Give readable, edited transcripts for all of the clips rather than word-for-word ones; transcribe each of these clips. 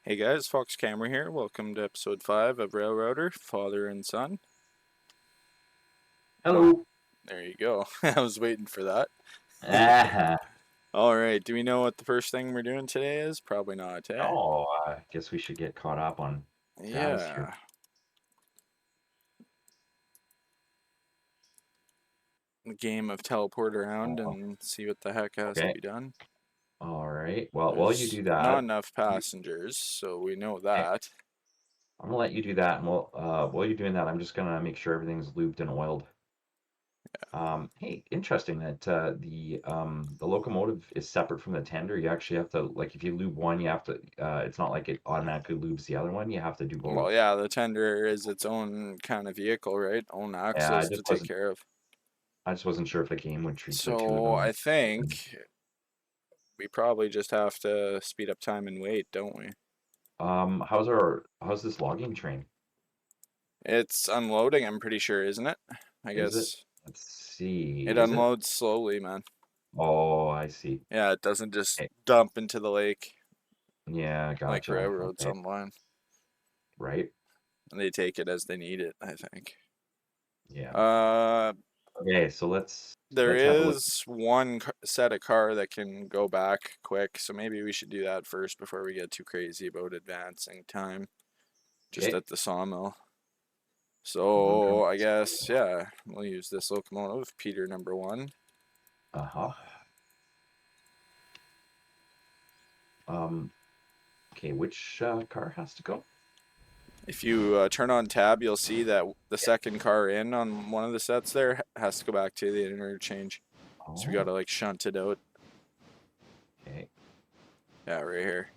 Hey guys, Fox Camera here. Welcome to episode 5 of Railroader, Father and Son. Oh, Hello. there you go. I was waiting for that. Ah, Alright, do we know what the first thing we're doing today is? Probably not, eh? no, I guess we should get caught up on status here. Yeah. The game of teleport around Oh, and see what the heck has to okay. be done. All right. Well, while you There's do not that, enough passengers, so we know okay, that. I'm gonna let you do that, and while you're doing that, I'm just gonna make sure everything's lubed and oiled. Hey, interesting that the locomotive is separate from the tender. You actually have to like if you lube one, you have to. It's not like it automatically lubes the other one. You have to do Well, both. yeah, the tender is its own kind of vehicle, right? Own Yeah, axles to take care of. I just wasn't sure if the game would treat the two of So them. I think we probably just have to speed up time and wait, don't we? How's this logging train? It's unloading, I'm pretty sure, isn't it? I Is it? guess Let's see. it Is it? unloads slowly, man. Oh, I see. Yeah, it doesn't just Okay. dump into the lake Yeah, like gotcha. railroads Okay. online. Right. And they take it as they need it, I think. Yeah. Uh, Okay, so there let's have a look. is one set of car that can go back quick, so maybe we should do that first before we get too crazy about advancing time just Okay. at the sawmill. One So from I guess, yeah, we'll use this locomotive, Peter number 1. uh-huh. Um, okay, which car has to go? If you turn on tab, you'll see that the Yeah. second car in on one of the sets there has to go back to the interchange. So we Oh, gotta like shunt it out. okay. Yeah, right here.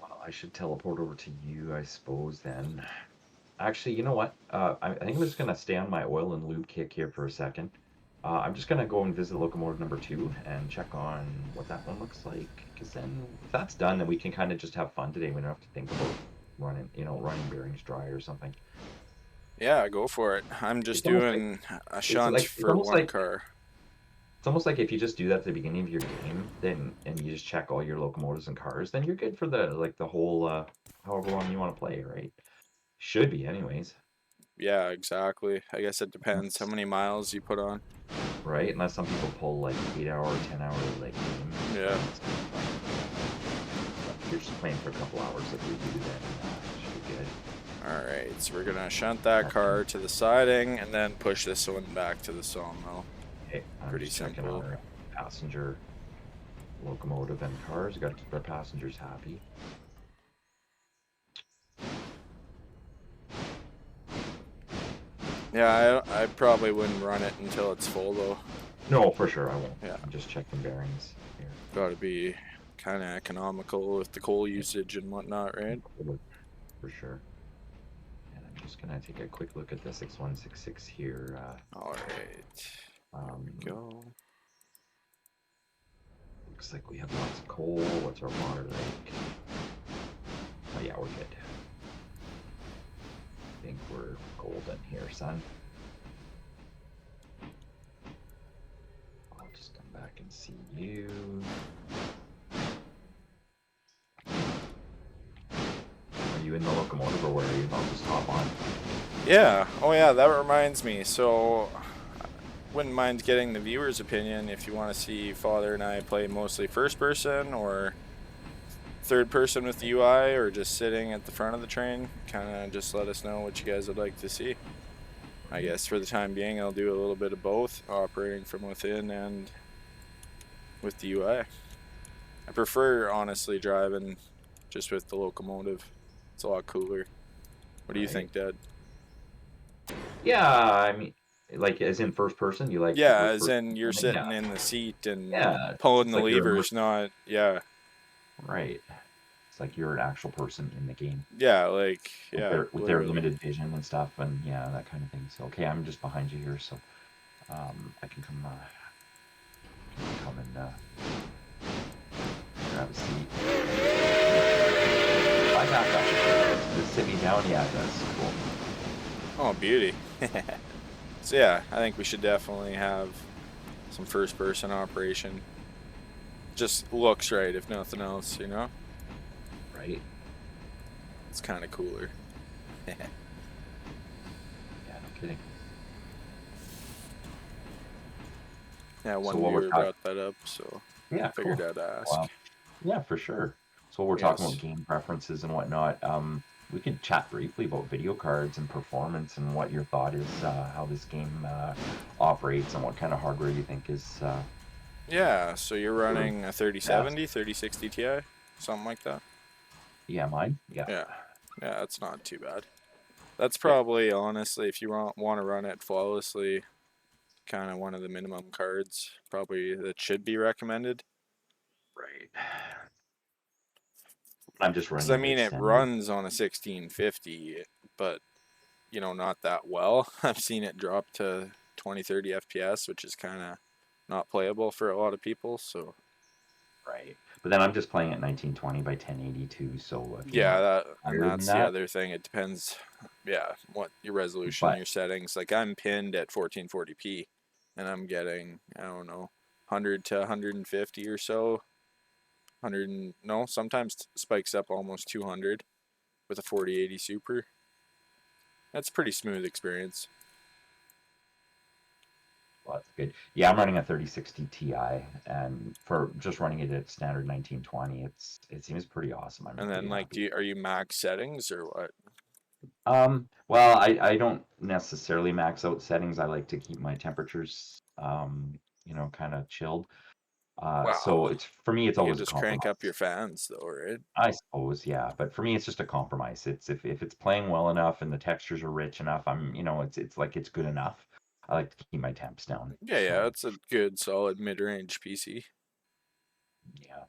Well, I should teleport over to you, I suppose, then. Actually, you know what? I think I'm just gonna stay on my oil and lube kick here for a second. I'm just gonna go and visit locomotive number 2 and check on what that one looks like. Because then, if that's done, then we can kind of just have fun today. We don't have to think about running bearings dry or something. Yeah, go for it. I'm just It's almost like doing a it's shunt like for one car. it's almost like if you just do that at the beginning of your game, then and you just check all your locomotives and cars, then you're good for the whole however long you want to play, right? Should be, anyways. Yeah, exactly. I guess it depends how Unless- many miles you put on. Right? Unless some people pull like 8 hour, 10 hour like games, Yeah. then it's kind of fun. But if you're just playing for a couple hours like we do, then it should be good. Alright, so we're gonna shunt that car to the siding and then push this one back to the sawmill. Okay, I'm Pretty just checking simple. our passenger locomotive and cars. Got to keep our passengers happy. Yeah, I probably wouldn't run it until it's full though. No, for sure I won't. Yeah. I'm just checking bearings here. Gotta be kind of economical with the coal usage and whatnot, right? For sure. And I'm just gonna take a quick look at the 6166 here. Alright, Um, go. looks like we have lots of coal. What's our water like? Oh yeah, we're good. I think we're golden here, son. I'll just come back and see you. Are you in the locomotive or where are you? I'll just hop on. Yeah, oh yeah, that reminds me. So, wouldn't mind getting the viewer's opinion if you want to see Father and I play mostly first person or third person with the UI or just sitting at the front of the train. Kind of just let us know what you guys would like to see. I guess for the time being, I'll do a little bit of both, operating from within and with the UI. I prefer, honestly, driving just with the locomotive. It's a lot cooler. What do you think, Dad? Yeah, I mean, like as in first person, you like the Yeah, first as person? in you're Yeah, sitting in the seat and yeah. pulling It's the like you're levers, not, yeah. right. It's like you're an actual person in the game Yeah, like, with yeah, their literally. limited vision and stuff, and yeah, that kind of thing. So okay, I'm just behind you here, so I can come and grab a seat. sit me down yet. That's cool. Oh, beauty. So yeah, I think we should definitely have some first-person operation. Just looks right, if nothing else. Right? It's kind of cooler. Yeah, no kidding. Yeah, So one what we're viewer talking, brought that up, so yeah, figured cool. I'd ask. Wow. Yeah, for sure. So we're talking about Yes. game preferences and whatnot. We could chat briefly about video cards and performance and what your thought is, how this game operates and what kind of hardware you think is Yeah, so you're sort of running a best. 3070, 3060 Ti, something like that. Yeah, mine. Yeah. Yeah, yeah, that's not too bad. That's Okay. probably honestly, if you want to run it flawlessly, kind of one of the minimum cards probably that should be recommended. Right. I'm just Because running I it mean, at it standard. runs on a 1650, but not that well. I've seen it drop to 20, 30 FPS, which is kind of not playable for a lot of people. So Right. But then I'm just playing at 1920 by 1082. So if you yeah, want and higher than that's the that, other thing. It depends, yeah, what your resolution, but your settings. Like I'm pinned at 1440p, and I'm getting, I don't know, 100 to 150 or so. 100 no, sometimes spikes up almost 200 with a 4080 Super. That's a pretty smooth experience. well, that's good. Yeah, I'm running a 3060 Ti, and for just running it at standard 1920, it seems pretty awesome. I'm And then pretty like, happy. are you max settings or what? Well, I don't necessarily max out settings. I like to keep my temperatures, kind of chilled. So Wow, it's for me, it's you could always a just crank up your compromise. fans though, right? I suppose, yeah. But for me, it's just a compromise. It's if it's playing well enough and the textures are rich enough, it's like it's good enough. I like to keep my temps down. Yeah, yeah, So it's a good solid mid-range PC. yeah,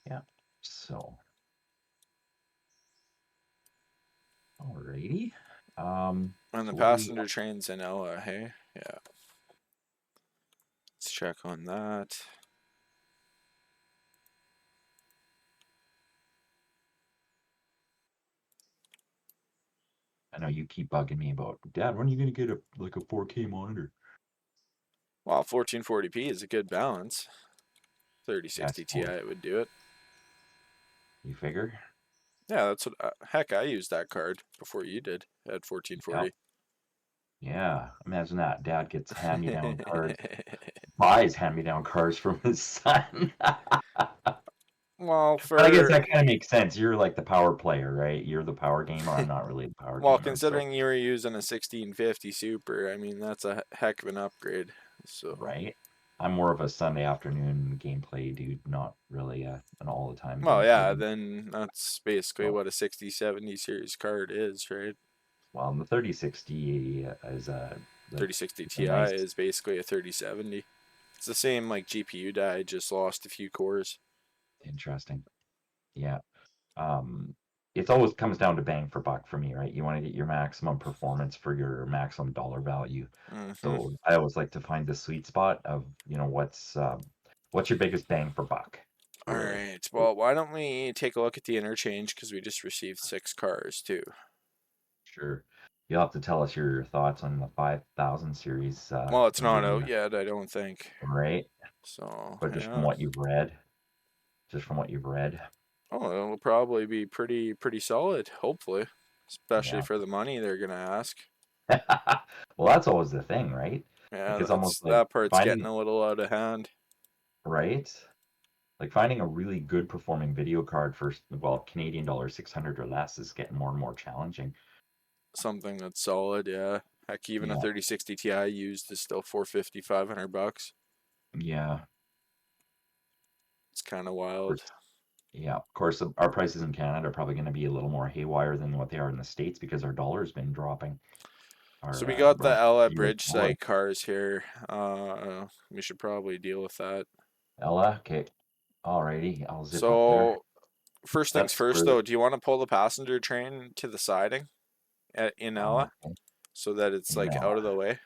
yeah. So alrighty. And the So what do we? passenger train's in Ella, hey? Yeah, let's check on that. I know you keep bugging me about, Dad, when are you gonna get a 4K monitor? Well, 1440p is a good balance. Yeah, I 3060 suppose. Ti would do it. You figure? Yeah, that's what. Heck, I used that card before you did at Yeah. 1440. Yeah. Imagine that. Dad gets hand-me-down cards, buys hand-me-down cards from his son. Well, But I guess for that kind of makes sense. You're like the power player, right? You're the power gamer. I'm not really the power well, gamer, so considering you were using a 1650 Super, I mean that's a heck of an upgrade. So, right. I'm more of a Sunday afternoon gameplay dude, not really an all the time well, gameplay yeah, dude. then that's basically So, what a 6070 series card is, right? well, and the 3060 is Thirty60 it's a Ti nice, is basically a 3070. It's the same like GPU die, just lost a few cores. interesting. Yeah. Um, it's always comes down to bang for buck for me, right? You want to get your maximum performance for your maximum dollar value. Hmm. So I always like to find the sweet spot of, what's your biggest bang for buck, All really? right. Well, why don't we take a look at the interchange because we just received 6 cars too. Sure. You'll have to tell us your thoughts on the 5000 series Well, it's not out NVIDIA, yet, I don't think. right? So But yeah. just from what you've read, Oh, it'll probably be pretty solid. Hopefully, especially yeah. for the money they're gonna ask. Well, that's always the thing, right? Like Yeah, it's that's almost like that part's getting finding, a little out of hand. right? Like finding a really good performing video card for, well, Canadian dollar 600 or less is getting more and more challenging. Something that's solid. Yeah. Heck, even a Yeah. 3060 Ti used is still 450, $500. Yeah. It's kind of Of wild. course. Yeah. Of course, our prices in Canada are probably going to be a little more haywire than what they are in the States because our dollar's been dropping. So we Our got the Ella US bridge dollar. site cars here. We should probably deal with that. Ella, okay. Alrighty. I'll zip up there. So first things That's first, where, though, do you want to pull the passenger train to the siding in Ella okay. so that it's In like out Ella. of the way?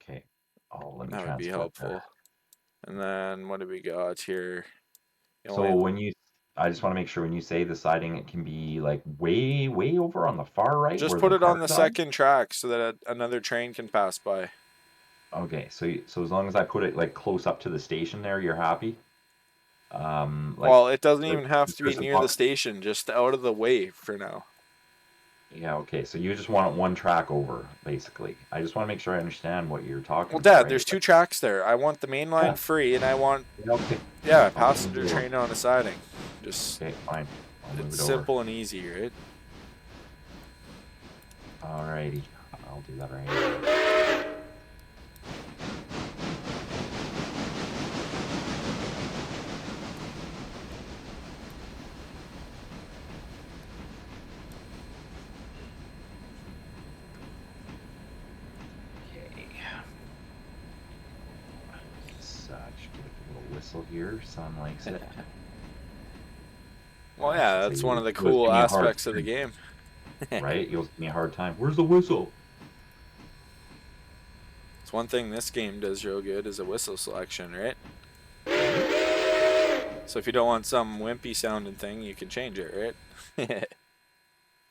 Okay. Oh, let me That would be transfer it there. helpful. And then what do we got here? You So only when you I just want to make sure when you say the siding, it can be like way, way over on the far right Just where put the it on the cars are. second track so that another train can pass by. Okay, so as long as I put it like close up to the station there, you're happy? Like Well, it doesn't even have to be there's a near the station, just out of the way for now. yeah, okay. So you just want one track over, basically. I just want to make sure I understand what you're talking Well, about, Dad, right? there's 2 tracks there. I want the main line Yeah, free, and I want, yeah, okay. yeah, I'll just move passenger it over. train on the siding. Just, Okay, fine. I'll move it's it over. simple and easy, right? Alrighty, I'll do that right now. Okay. Such, give it a little whistle here. Son likes it. Well, I yeah, should say that's one of the you always cool give me a hard aspects of the time, game. right? You always give me a hard time. Where's the whistle? It's one thing this game does real good is a whistle selection, right? So if you don't want some wimpy sounding thing, you can change it, right?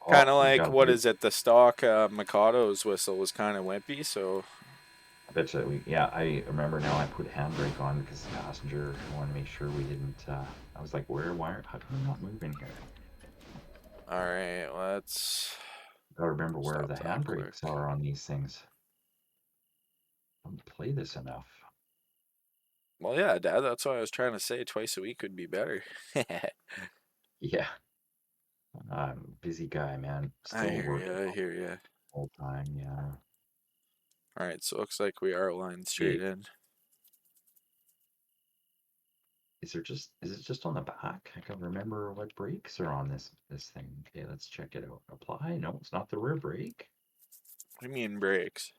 Kind Oh, of we've like, got a what break. is it? The stock Mikado's whistle was kind of wimpy, so I bet you yeah, I remember now I put handbrake on because the passenger, I wanted to make sure we didn't, I was like, how come we're not moving here? all right, let's Gotta remember where stop the that quick. handbrakes are on these things. I don't play this enough. Well, yeah, Dad, that's what I was trying to say. Twice a week would be better. Yeah, I'm a busy guy, man. I Still hear working you. I hear you. all the time, yeah. All right, so it looks like we are lined straight Okay, in. is it just on the back? I can remember what brakes are on this thing. Okay, let's check it out. Apply? No, it's not the rear brake. What do you mean brakes?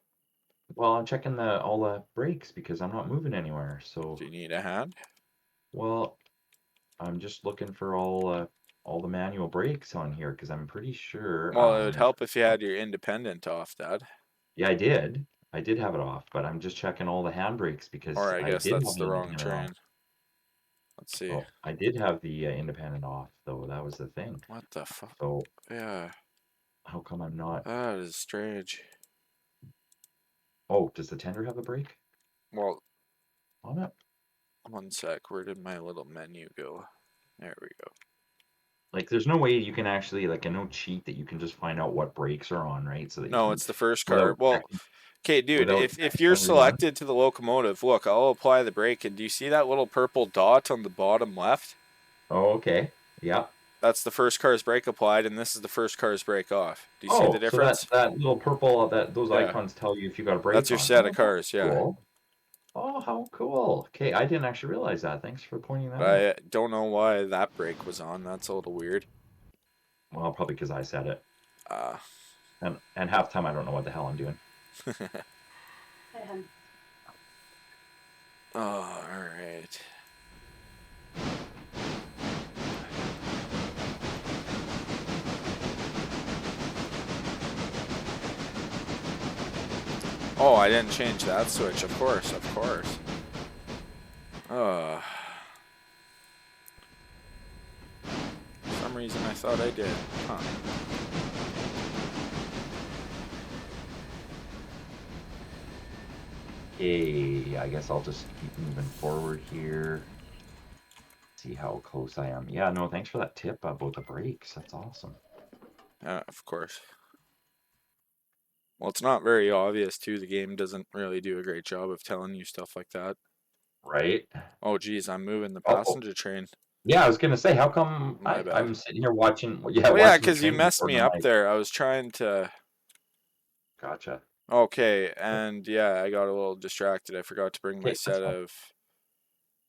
Well, I'm checking all the brakes because I'm not moving anywhere. So, Do you need a hand? well, I'm just looking for all the manual brakes on here because I'm pretty sure Well, it would help if you had your independent off, Dad. yeah, I did. I did have it off, but I'm just checking all the handbrakes because Or I I guess did that's have the the wrong independent off. train. Let's see. Well, I did have the independent off though. That was the thing. What the fuck? So Yeah, how come I'm not? that is strange. Oh, does the tender have a brake Well, on it? one sec. Where did my little menu go? There we go. Like, there's no way you can actually like a no cheat that you can just find out what brakes are on, right? So that you No, can it's the first car. without Well, checking, okay, dude, without if checking you're every run. selected to the locomotive, look, I'll apply the brake, and do you see that little purple dot on the bottom left? Oh, okay. Yeah. That's the first car's brake applied, and this is the first car's brake off. Do you see the Oh, so difference? that little purple that those Yeah, icons tell you if you got a that's brake your on. set of Oh, how cars, yeah. cool. Oh, how cool. Okay, I didn't actually realize that. Thanks for pointing that But out. I don't know why that brake was on. That's a little weird. Well, probably because I said it. Uh, And half the time I don't know what the hell I'm doing. oh, all right. Oh, I didn't change that switch. Of course, of course. For some reason I thought I did. Huh. Okay, I guess I'll just keep moving forward here. See how close I am. Yeah, no, thanks for that tip about the brakes. That's awesome. Yeah, of course. Well, it's not very obvious, too. The game doesn't really do a great job of telling you stuff like that. Right? Oh, geez, I'm moving the Oh, passenger train. yeah, I was gonna say, how come My bad. I'm sitting here watching, yeah, Well, yeah, watching the because you train messed report me and I'm up like, there. I was trying to... gotcha. Okay, and yeah, I got a little distracted. I forgot to bring my Okay, that's set fine. of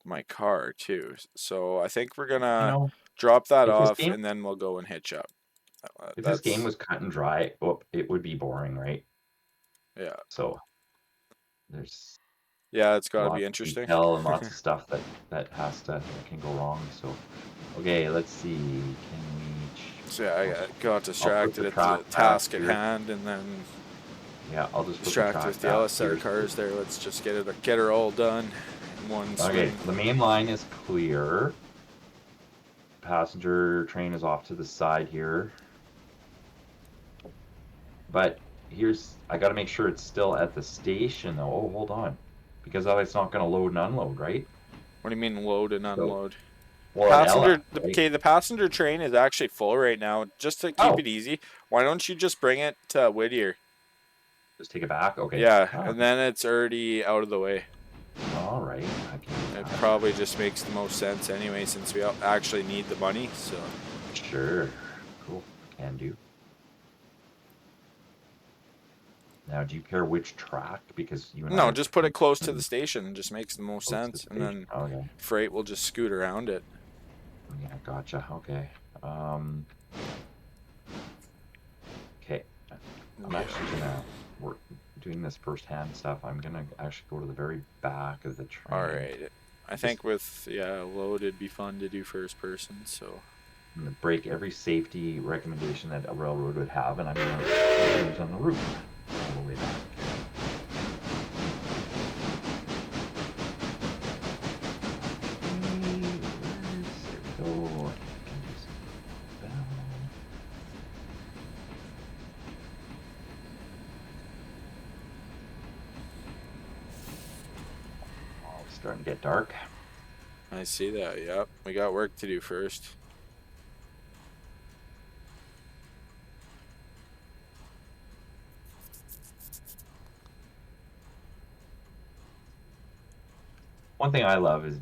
my car, too. So I think we're You gonna know, drop that if this off, game and then we'll go and hitch up. if this game That's... was cut and dry, well, it would be boring, right? Yeah. So there's Yeah, it's got to be lots of interesting. detail and lots of stuff that can go wrong. So okay, let's see. Can we? So yeah, I got I'll put distracted the at track the back task at here. hand, and then Yeah, I'll just put the distracted track with the back other set here. of cars there. Let's just get her all done in one Okay, swing. so the main line is clear. passenger train is off to the side here. But I got to make sure it's still at the station though. Oh, hold on. Because otherwise it's not going to load and unload, right? What do you mean load and So, unload? well, at Ella, right? The passenger train is actually full right now. Just to keep Oh, it easy, why don't you just bring it to Whittier? just take it back. Okay. Yeah, and then it's already out of the way. All right. I can do It that. probably just makes the most sense anyway, since we actually need the money. So Sure. Cool. Can do. Now, do you care which track? Because you and I no, are just put it close to the pretty station. It just makes the most close to the sense, and station. then Okay. freight will just scoot around it. Yeah, gotcha. Okay. Okay. I'm actually gonna work doing this firsthand stuff. I'm gonna actually go to the very back of the All train. right. I think with load, it'd be fun to do first person. So I'm gonna break every safety recommendation that a railroad would have, and I'm gonna use on the route all the way back. There we go. Can do some bell. Oh, it's starting to get dark. I see that. Yep, we got work to do first. One thing I love is,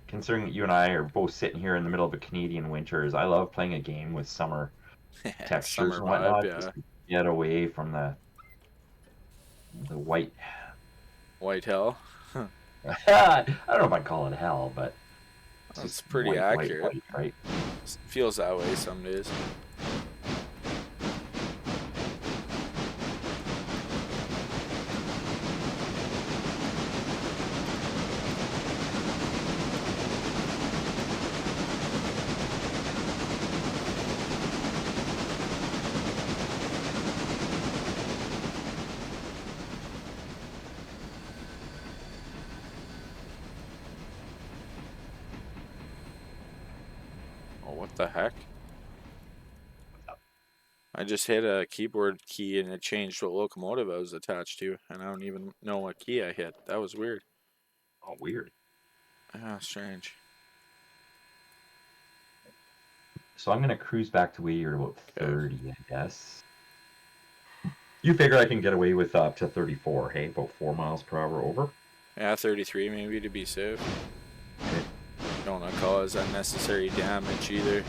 considering that you and I are both sitting here in the middle of a Canadian winter, is I love playing a game with summer textures Summer and vibe, whatnot, yeah. just to get away from the white. White hell. I don't know if I'd call it hell, but it's That's just pretty white, white, accurate. white, right? Feels that way some days. Oh, what the heck? I just hit a keyboard key and it changed what locomotive I was attached to, and I don't even know what key I hit. That was weird. Oh, weird. Ah, strange. So I'm gonna cruise back to where you're about Okay. 30, I guess. You figure I can get away with up to 34, hey? About 4 miles per hour over? Yeah, 33 maybe to be safe. Okay. Don't want to cause unnecessary damage either.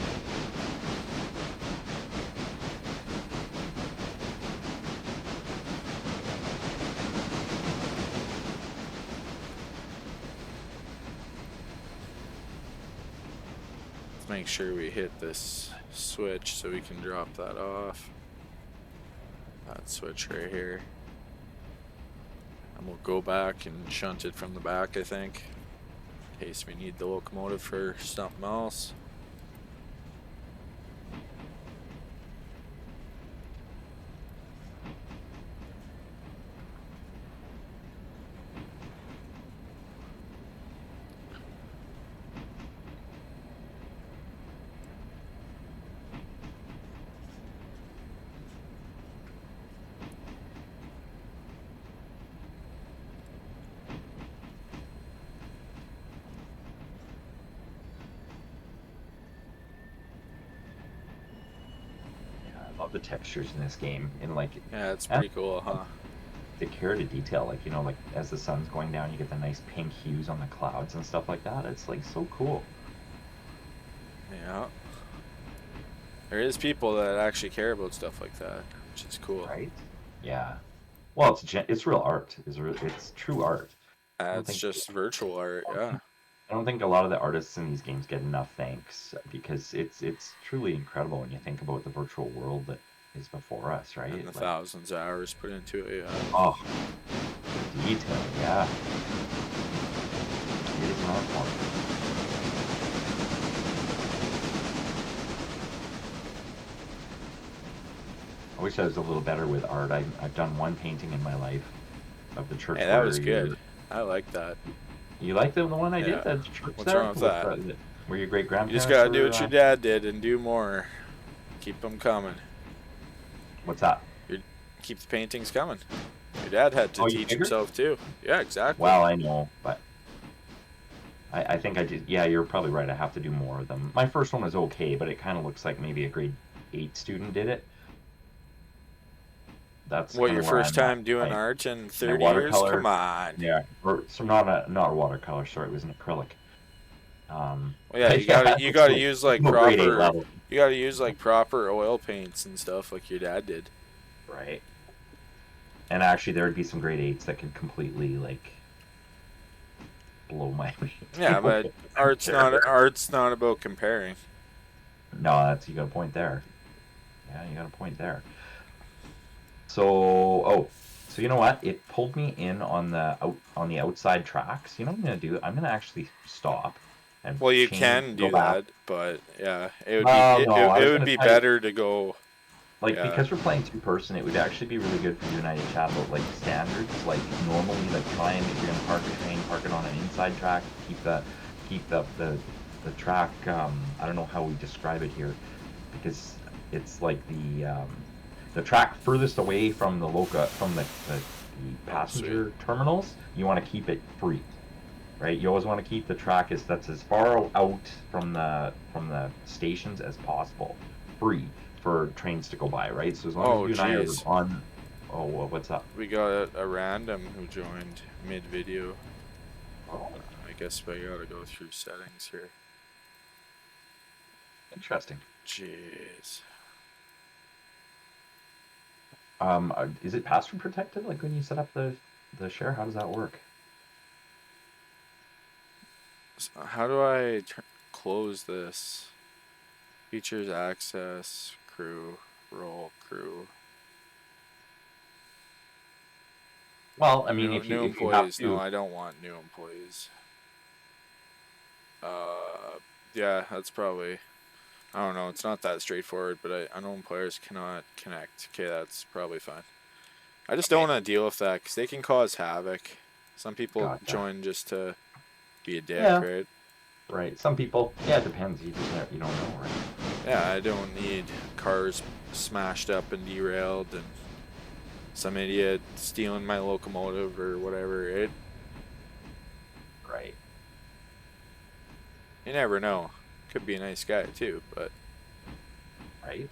Let's make sure we hit this switch so we can drop that off. That switch right here. And we'll go back and shunt it from the back, I think, in case we need the locomotive for something else. I love the textures in this game, and Yeah, it's and pretty cool, huh? the care to detail. Like as the sun's going down, you get the nice pink hues on the clouds and stuff like that. It's like so cool. Yeah. There is people that actually care about stuff like that, which is cool. Right? Yeah. Well, it's real art. It's true art. I don't It's think just virtual art, yeah. I don't think a lot of the artists in these games get enough thanks because it's truly incredible when you think about the virtual world that is before us, And right? the Like, thousands of hours put into it, yeah. oh, detail, yeah. It is an art form. I wish I was a little better with art. I've done one painting in my life of the church Hey, that where was good. I like that. you like the one I did, Yeah. the church What's there wrong with with that? Were your great You just grandparents gotta do were? what your dad did and do more. Keep them coming. What's that? Your, keep the paintings coming. Your dad had to Oh, you teach figure? himself too. Yeah, exactly. Well, I know, but I think I did. Yeah, you're probably right. I have to do more of them. My first one was okay, but it kind of looks like maybe a grade 8 student did it. That's What, kind your of where first I'm at. time doing My art in my 30 years? Come watercolor, on. yeah, or so not a watercolor. Sorry, it was an acrylic. Well, yeah, you Yeah, gotta use it's like no grade 8 proper level, you gotta use like proper oil paints and stuff like your dad did. right? And actually, there would be some grade 8s that could completely like blow my Yeah, painting but away right there. art's not about comparing. No, that's you got a point there. Yeah, you got a point there. So, so you know what? It pulled me in on the outside tracks. You know what I'm gonna do? I'm gonna actually stop and Well, you change, can go do back. that, but yeah, Well, no, I it was would gonna be tell you, better to go. like, Yeah. because we're playing two person, it would actually be really good for you and I to chat about like standards. Like normally, like try and if you're gonna park a train, park it on an inside track. Keep the track. I don't know how we describe it here, because it's like the track furthest away from the the Oh, sweet. passenger terminals. You want to keep it free, right? You always want to keep the track that's as far out from the stations as possible, free for trains to go by, right? So as long as Oh, you and I are jeez. on, oh, what's up? We got a random who joined mid video. Oh, I guess I gotta go through settings here. interesting. Jeez. Is it password protected? Like when you set up the share, how does that work? So how do I close this? Features, access, crew, role, crew. Well, I mean, New if you have employees. No, to, I don't want new employees. Yeah, that's probably. I don't know. It's not that straightforward, but I know employers cannot connect. Okay, that's probably fine. I just don't okay, want to deal with that because they can cause havoc. Some people gotcha. join just to be a dick, Yeah, right? right. Some people, yeah, it depends. You don't know, right? Yeah, I don't need cars smashed up and derailed and some idiot stealing my locomotive or whatever. Right. You never know. Could be a nice guy too, but Right.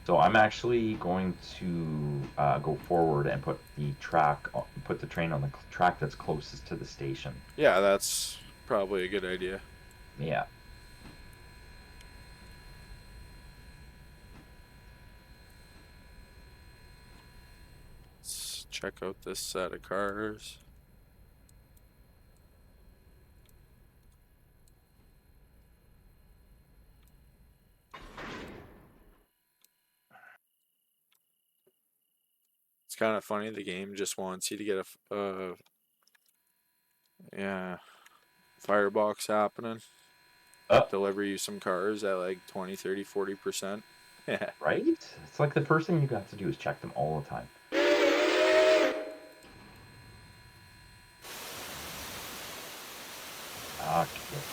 So I'm actually going to go forward and put the train on the track that's closest to the station. yeah, that's probably a good idea. Yeah. Let's check out this set of cars. It's kind of funny. The game just wants you to get yeah, firebox happening. Uh, Deliver you some cars at like 20, 30, 40%. Yeah. right? It's like the first thing you got to do is check them all the time. Okay.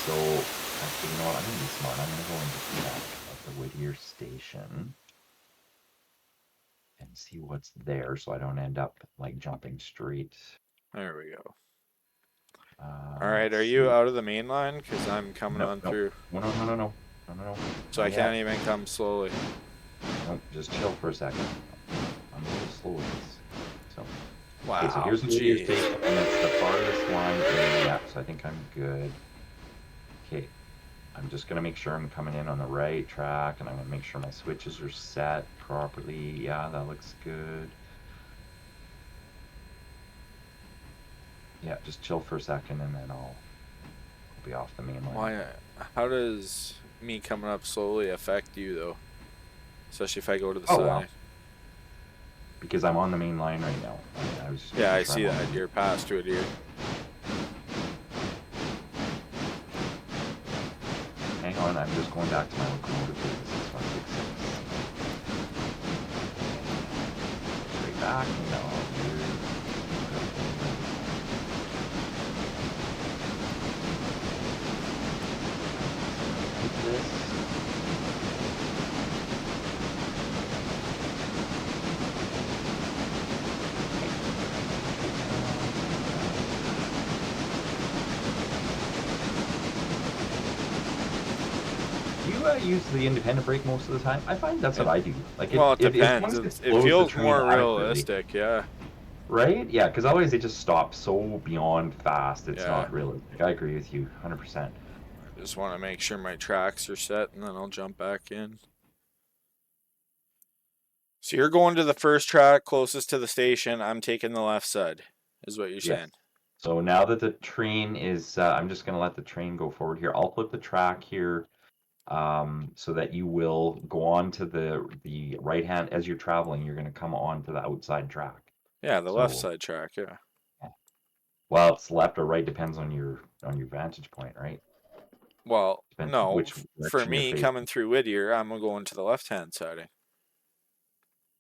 So actually, you know what? I'm gonna be smart. I'm gonna go into check at the Whittier station and see what's there, so I don't end up like jumping straight. There we go. All right, Let's are you see. out of the main line? Because I'm coming No, on no, through. no, no, no, no, no, no, no, no, So I not can't yet. even come slowly. No, just chill for a second. I'm a little slow with this. So, okay, so Wow, here's the Whittier jeez. station, and it's the farthest line in. Yeah, so I think I'm good. Okay, I'm just gonna make sure I'm coming in on the right track, and I'm gonna make sure my switches are set properly. Yeah, that looks good. Yeah, just chill for a second, and then I'll be off the main line. Why? How does me coming up slowly affect you though? Especially if I go to the Oh well, side. because I'm on the main line right now. I was just Yeah, making I sure see I'm on the that. main. You're past to it here. Hang on, I'm just going back to my locomotive here. This is 166. Straight back. No, here. you use the independent brake most of the time? I find that's what I do. Like Well, it if as long depends. as it It slows the feels train more adequately, realistic. Yeah. right? Yeah, because otherwise they just stop so beyond fast. It's Yeah. not realistic. I agree with you 100%. I just want to make sure my tracks are set and then I'll jump back in. So you're going to the first track closest to the station. I'm taking the left side, is what you're Yes. saying. So now that the train is, I'm just going to let the train go forward here. I'll flip the track here, so that you will go on to the right hand as you're traveling. You're going to come on to the outside track. Yeah, the left So, side track. Yeah. yeah. Well, it's left or right depends on your vantage point, right? Well, Depends on no. which For direction you're me, coming facing. through Whittier, I'm going to the left-hand side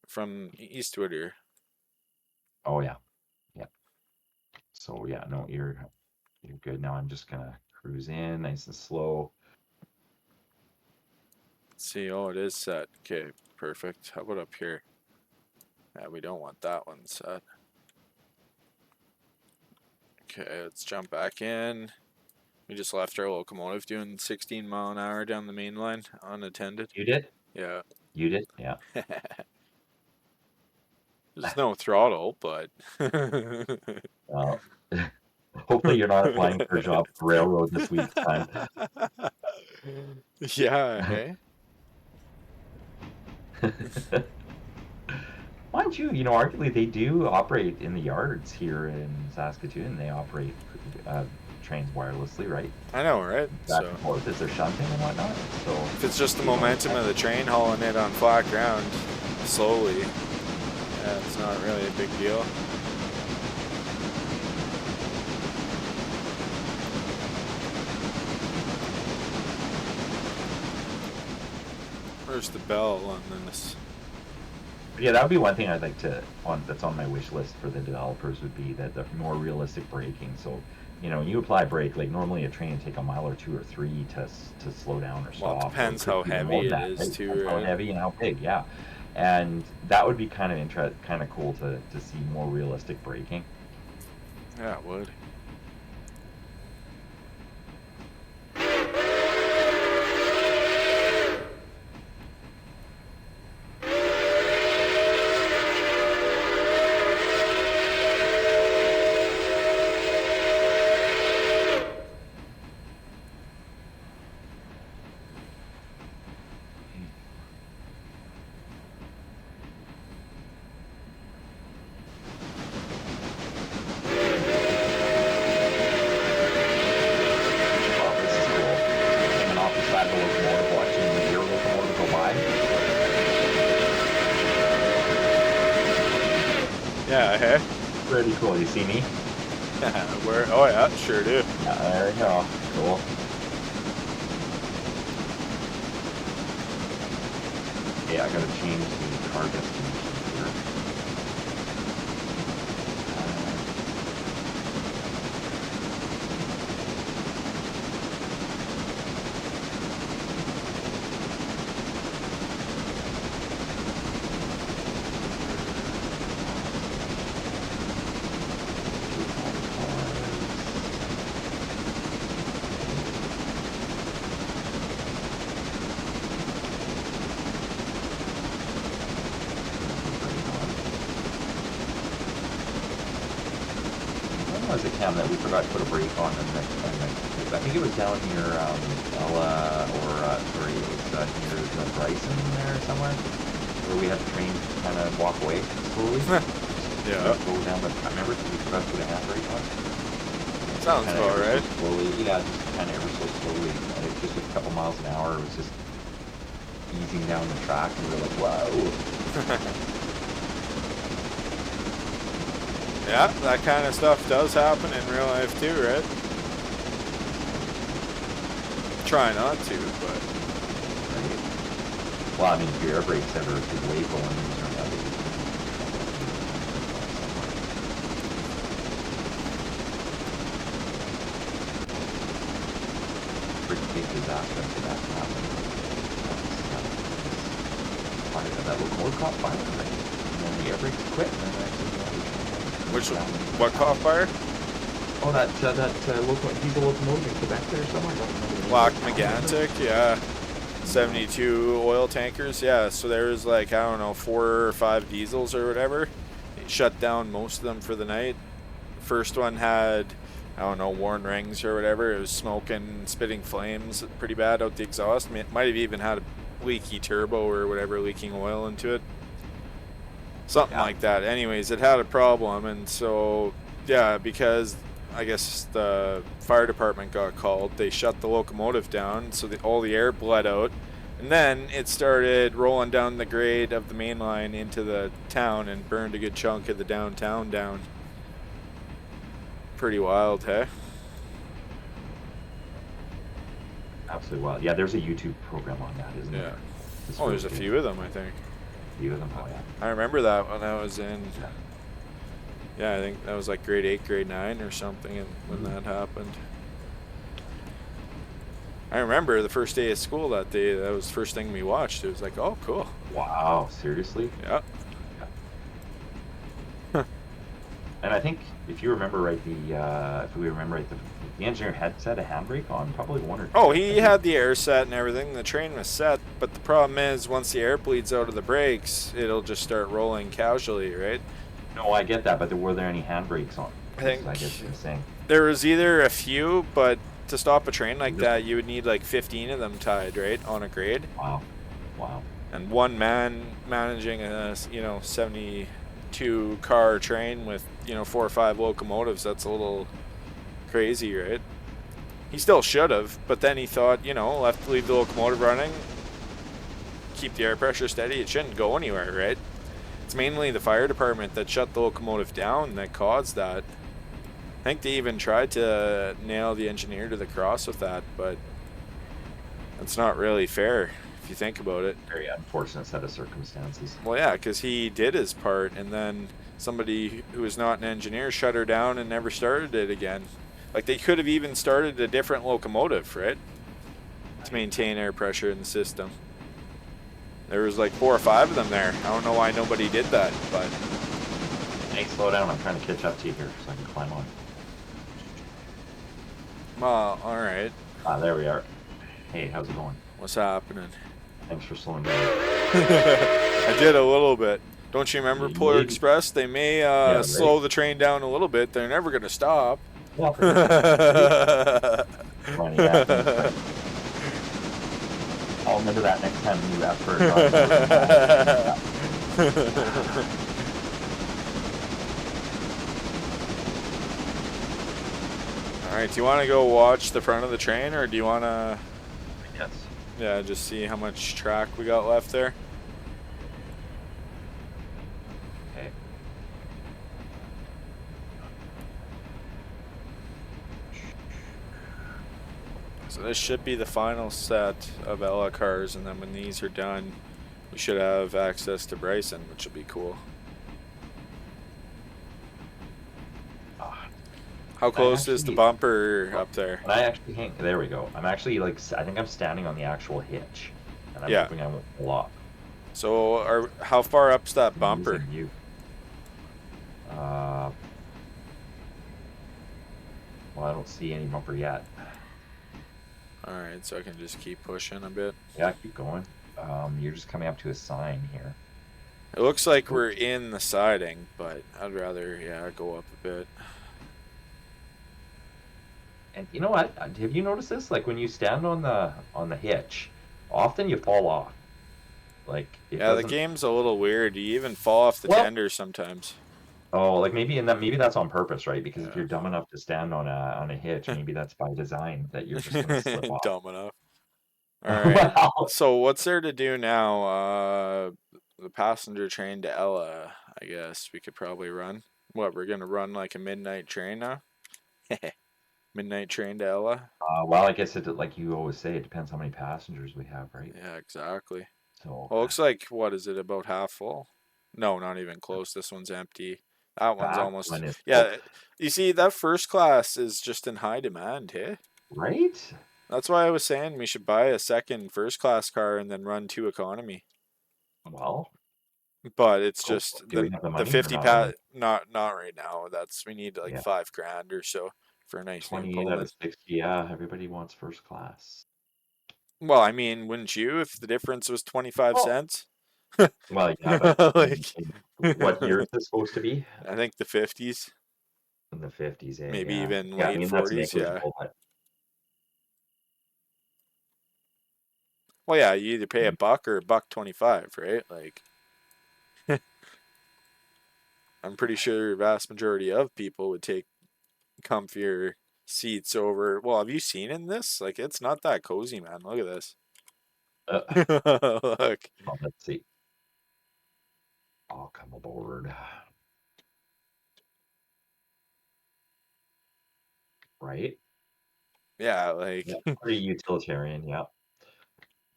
from East Whittier. Oh yeah, yeah. So yeah, no, you're good. Now I'm just gonna cruise in nice and slow. Let's see, oh, it is set. Okay, perfect. How about up here? Yeah, we don't want that one set. Okay, let's jump back in. We just left our locomotive doing 16 mile an hour down the main line, unattended. You did? Yeah. You did? Yeah. There's no throttle, but Well, hopefully you're not applying for a job for railroad this week time. yeah, hey. Mind you, arguably they do operate in the yards here in Saskatoon. They operate trains wirelessly, right? I know, right? Back So and forth as they're shunting and whatnot. So if it's just the you know, momentum of the train hauling it on flat ground slowly, yeah, it's not really a big deal. Where's the bell on this? yeah, that would be one thing I'd like to that's on my wish list for the developers would be that the more realistic braking. So, when you apply brake, like normally a train would take a mile or two or three to slow down or Well, it stop, or it depends could how be even more heavy than it that. is Right? too, Depends how right? heavy and how big, yeah. And that would be kind of kind of cool to see more realistic braking. Yeah, it would. Wow, this is cool. Hanging off the side of the locomotive, watching your locomotive go by. Yeah, hey. Pretty cool. You see me? Where? Oh yeah, sure do. Yeah, there you go. Cool. Okay, I gotta change the car destination here. When was it, Cam, that we forgot to put a brake on I think it was down near Ella, or sorry, it was near Bryson there somewhere, where we had the train kind of walk away slowly. Yeah, Go down the. I remember we forgot to put a handbrake on. sounds Kind of about ever so right. slowly. Yeah, just kind of ever so slowly. Just a couple miles an hour. It was just easing down the track, and we were like, "Whoa!" Yeah, that kind of stuff does happen in real life too, right? Try not to, but Right? Well, I mean, if your air brakes ever give way for one reason or another, pretty big disaster for that to happen. That locomotive caught fire, right? And then the air brakes quit, and then which what caught fire? Oh, that diesel locomotive in Quebec there somewhere. I don't remember the name Lac of the town. Megantic, yeah. 72 oil tankers. Yeah, so there was like, I don't know, 4 or 5 diesels or whatever. It shut down most of them for the night. First one had, I don't know, worn rings or whatever. It was smoking, spitting flames pretty bad out the exhaust. Might have even had a leaky turbo or whatever, leaking oil into it. Something Yeah. like that. Anyways, it had a problem, and so, yeah, because I guess the fire department got called, they shut the locomotive down, so all the air bled out. And then it started rolling down the grade of the main line into the town and burned a good chunk of the downtown down. Pretty wild, hey? Absolutely wild. Yeah, there's a YouTube program on that, isn't Yeah. there? It's Oh, really there's a good. few of them, I think. A few of them. Oh yeah. I remember that when I was in, Yeah. yeah, I think that was like grade 8, grade 9 or something, and when that happened. I remember the first day of school that day, that was the first thing we watched. It was like, oh, cool. Wow. Seriously? Yeah. Yeah. And I think if you remember right, if we remember right, the engineer had set a handbrake on probably one or two. Oh, he had the air set and everything. The train was set, but the problem is once the air bleeds out of the brakes, it'll just start rolling casually, right? No, I get that, but were there any handbrakes on? I This is, think I guess, I'm saying. there was either a few, but to stop a train like Just, that, you would need like 15 of them tied, right, on a grade. wow. Wow. And one man managing a 72 car train with 4 or 5 locomotives, that's a little crazy, right? He still should have, but then he thought, leave the locomotive running, keep the air pressure steady. It shouldn't go anywhere, right? It's mainly the fire department that shut the locomotive down that caused that. I think they even tried to nail the engineer to the cross with that, but that's not really fair if you think about it. Very unfortunate set of circumstances. Well, yeah, because he did his part, and then somebody who was not an engineer shut her down and never started it again. Like, they could have even started a different locomotive, right? To maintain air pressure in the system. There was like 4 or 5 of them there. I don't know why nobody did that, but... Hey, slow down. I'm trying to catch up to you here so I can climb on. Well, alright. Ah, there we are. Hey, how's it going? What's happening? Thanks for slowing down. I did a little bit. Don't you remember You Polar did. Express? They may Yeah, right. slow the train down a little bit. They're never going to stop. Well, funny, yeah. I'll remember that next time you ask for a Alright, do you want to go watch the front of the train, or do you want to, Yes. yeah, just see how much track we got left there? Okay. So this should be the final set of Ella cars, and then when these are done, we should have access to Bryson, which will be cool. How close is the bumper up there? When I actually hang, there we go. I'm actually like, I think I'm standing on the actual hitch, and I'm Yeah. hoping I won't pull off. So how far up's that bumper? Using you. Well, I don't see any bumper yet. Alright, so I can just keep pushing a bit. Yeah, keep going. You're just coming up to a sign here. It looks like we're in the siding, but I'd rather, yeah, go up a bit. And you know what? Have you noticed this? Like when you stand on the hitch, often you fall off. Like it Yeah, the doesn't. game's a little weird. You even fall off the Well, tender sometimes. oh, like maybe that's on purpose, right? Because if Yeah. you're dumb enough to stand on a hitch, maybe that's by design that you're just gonna slip off. Dumb enough. Alright, Well, so what's there to do now? The passenger train to Ella, I guess we could probably run. What, we're gonna run like a midnight train now? Midnight train to Ella? well, I guess like you always say, it depends how many passengers we have, right? Yeah, exactly. So Well, looks like, what is it, about half full? No, not even close. This one's empty. That one's that almost... one is full, Yeah, you see, that first class is just in high demand, hey? right? That's why I was saying we should buy a second first class car and then run 2 economy. Well, But it's go. just Do we have the the money or 50 not really? not right now. We need like Yeah, 5 grand or so for a nice new 28 out of Pullman. 60. Yeah, everybody wants first class. Well, I mean, wouldn't you if the difference was 25 Oh, cents? well, yeah, but Like, what year is this supposed to be? I think the 50s, In the 50s, eh? maybe Yeah. even Yeah, I late mean, that's 40s. Yeah. negligible, but Well, yeah, you either pay a mm, buck or a buck 25, right? Like, I'm pretty sure the vast majority of people would take comfier seats over. Well, have you seen in this? Like, it's not that cozy, man. Look at this. uh, Look. well, let's see. I'll come aboard. Right? Yeah, Yeah, like, pretty utilitarian, yeah.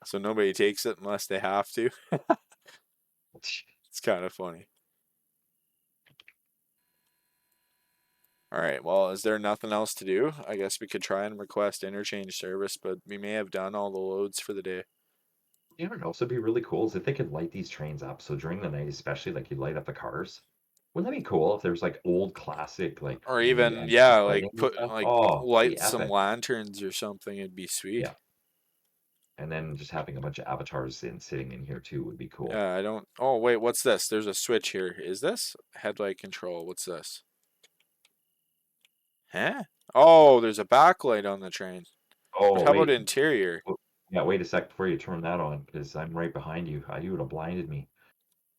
so nobody takes it unless they have to. It's kind of funny. All right, well, is there nothing else to do? I guess we could try and request interchange service, but we may have done all the loads for the day. You know what would also be really cool is if they could light these trains up. So during the night, especially, like you light up the cars. Wouldn't that be cool if there's like old classic, like Or the even, antique yeah, like lighting and put stuff? like Oh, it'd be light some epic. lanterns or something. It'd be sweet. Yeah. And then just having a bunch of avatars sitting in here too would be cool. Yeah, I don't. Oh, wait, what's this? There's a switch here. Is this headlight control? What's this? Huh? Oh, there's a backlight on the train. But Oh, how about wait. interior? Yeah, wait a sec before you turn that on, because I'm right behind you. You would have blinded me.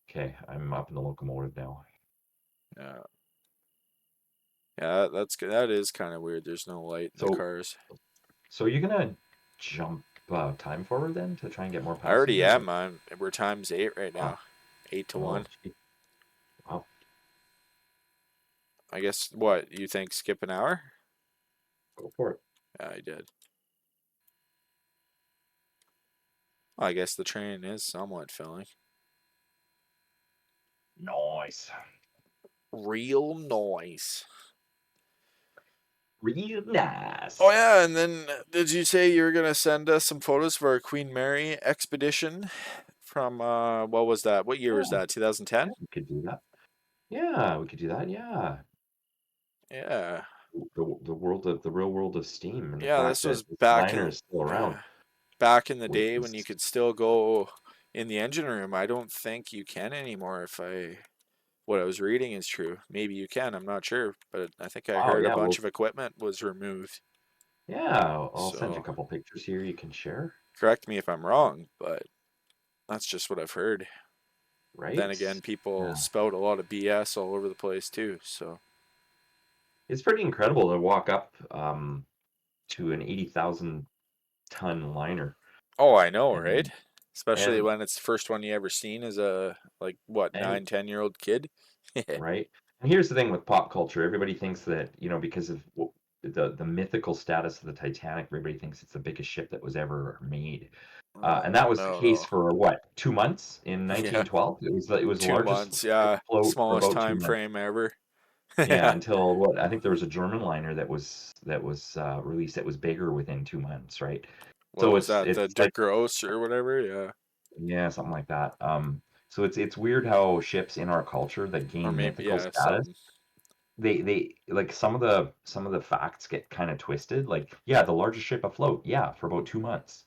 Okay, I'm up in the locomotive now. Yeah, yeah, that's good. That is kind of weird. There's no light in the So, cars. so you're gonna jump time forward then to try and get more I already passengers, or am. We're times 8 right ah, now. 8 to oh, 1. gee, wow, I guess what you think? Skip an hour? go for it. Yeah, I did. Well, I guess the train is somewhat filling. Nice. Real noise. Real Oh nice. yeah, and then did you say you were gonna send us some photos for our Queen Mary expedition from what was that? What year was Yeah, that? yeah, 2010? we could do that. Yeah, we could do that. Yeah, Yeah. the world of the real world of steam and the Yeah, fact this that was this back liner in is still around, back in the which day when you is could still go in the engine room. I don't think you can anymore if what I was reading is true. Maybe you can, I'm not sure, but I think I wow. heard a Yeah, bunch well, of equipment was removed. yeah. I'll send you a So, couple pictures here you can share. correct me if I'm wrong, but that's just what I've heard. Then Right? again, people Yeah. spout a lot of BS all over the place too. So, It's pretty incredible to walk up to an 80,000 ton liner oh, I know, right? and Especially and when it's the first one you ever seen as a like what and 9, 10 year old kid. right. And here's the thing with pop culture, everybody thinks that, because of the mythical status of the Titanic, everybody thinks it's the biggest ship that was ever made. And Oh that was the case no. for what, 2 months in Yeah, 1912? It was the two largest months. ship Yeah, afloat for smallest about time 2 months. frame ever. Yeah, Yeah. until what I think there was a German liner that was released that was bigger within 2 months, right? What So was it's that? The it's De like, Grosse or whatever? Yeah. yeah, something like that. So it's weird how ships in our culture that Or gain maybe mythical yeah, status, something. they like some of the facts get kind of twisted. Like, yeah, the largest ship afloat, yeah, for about 2 months.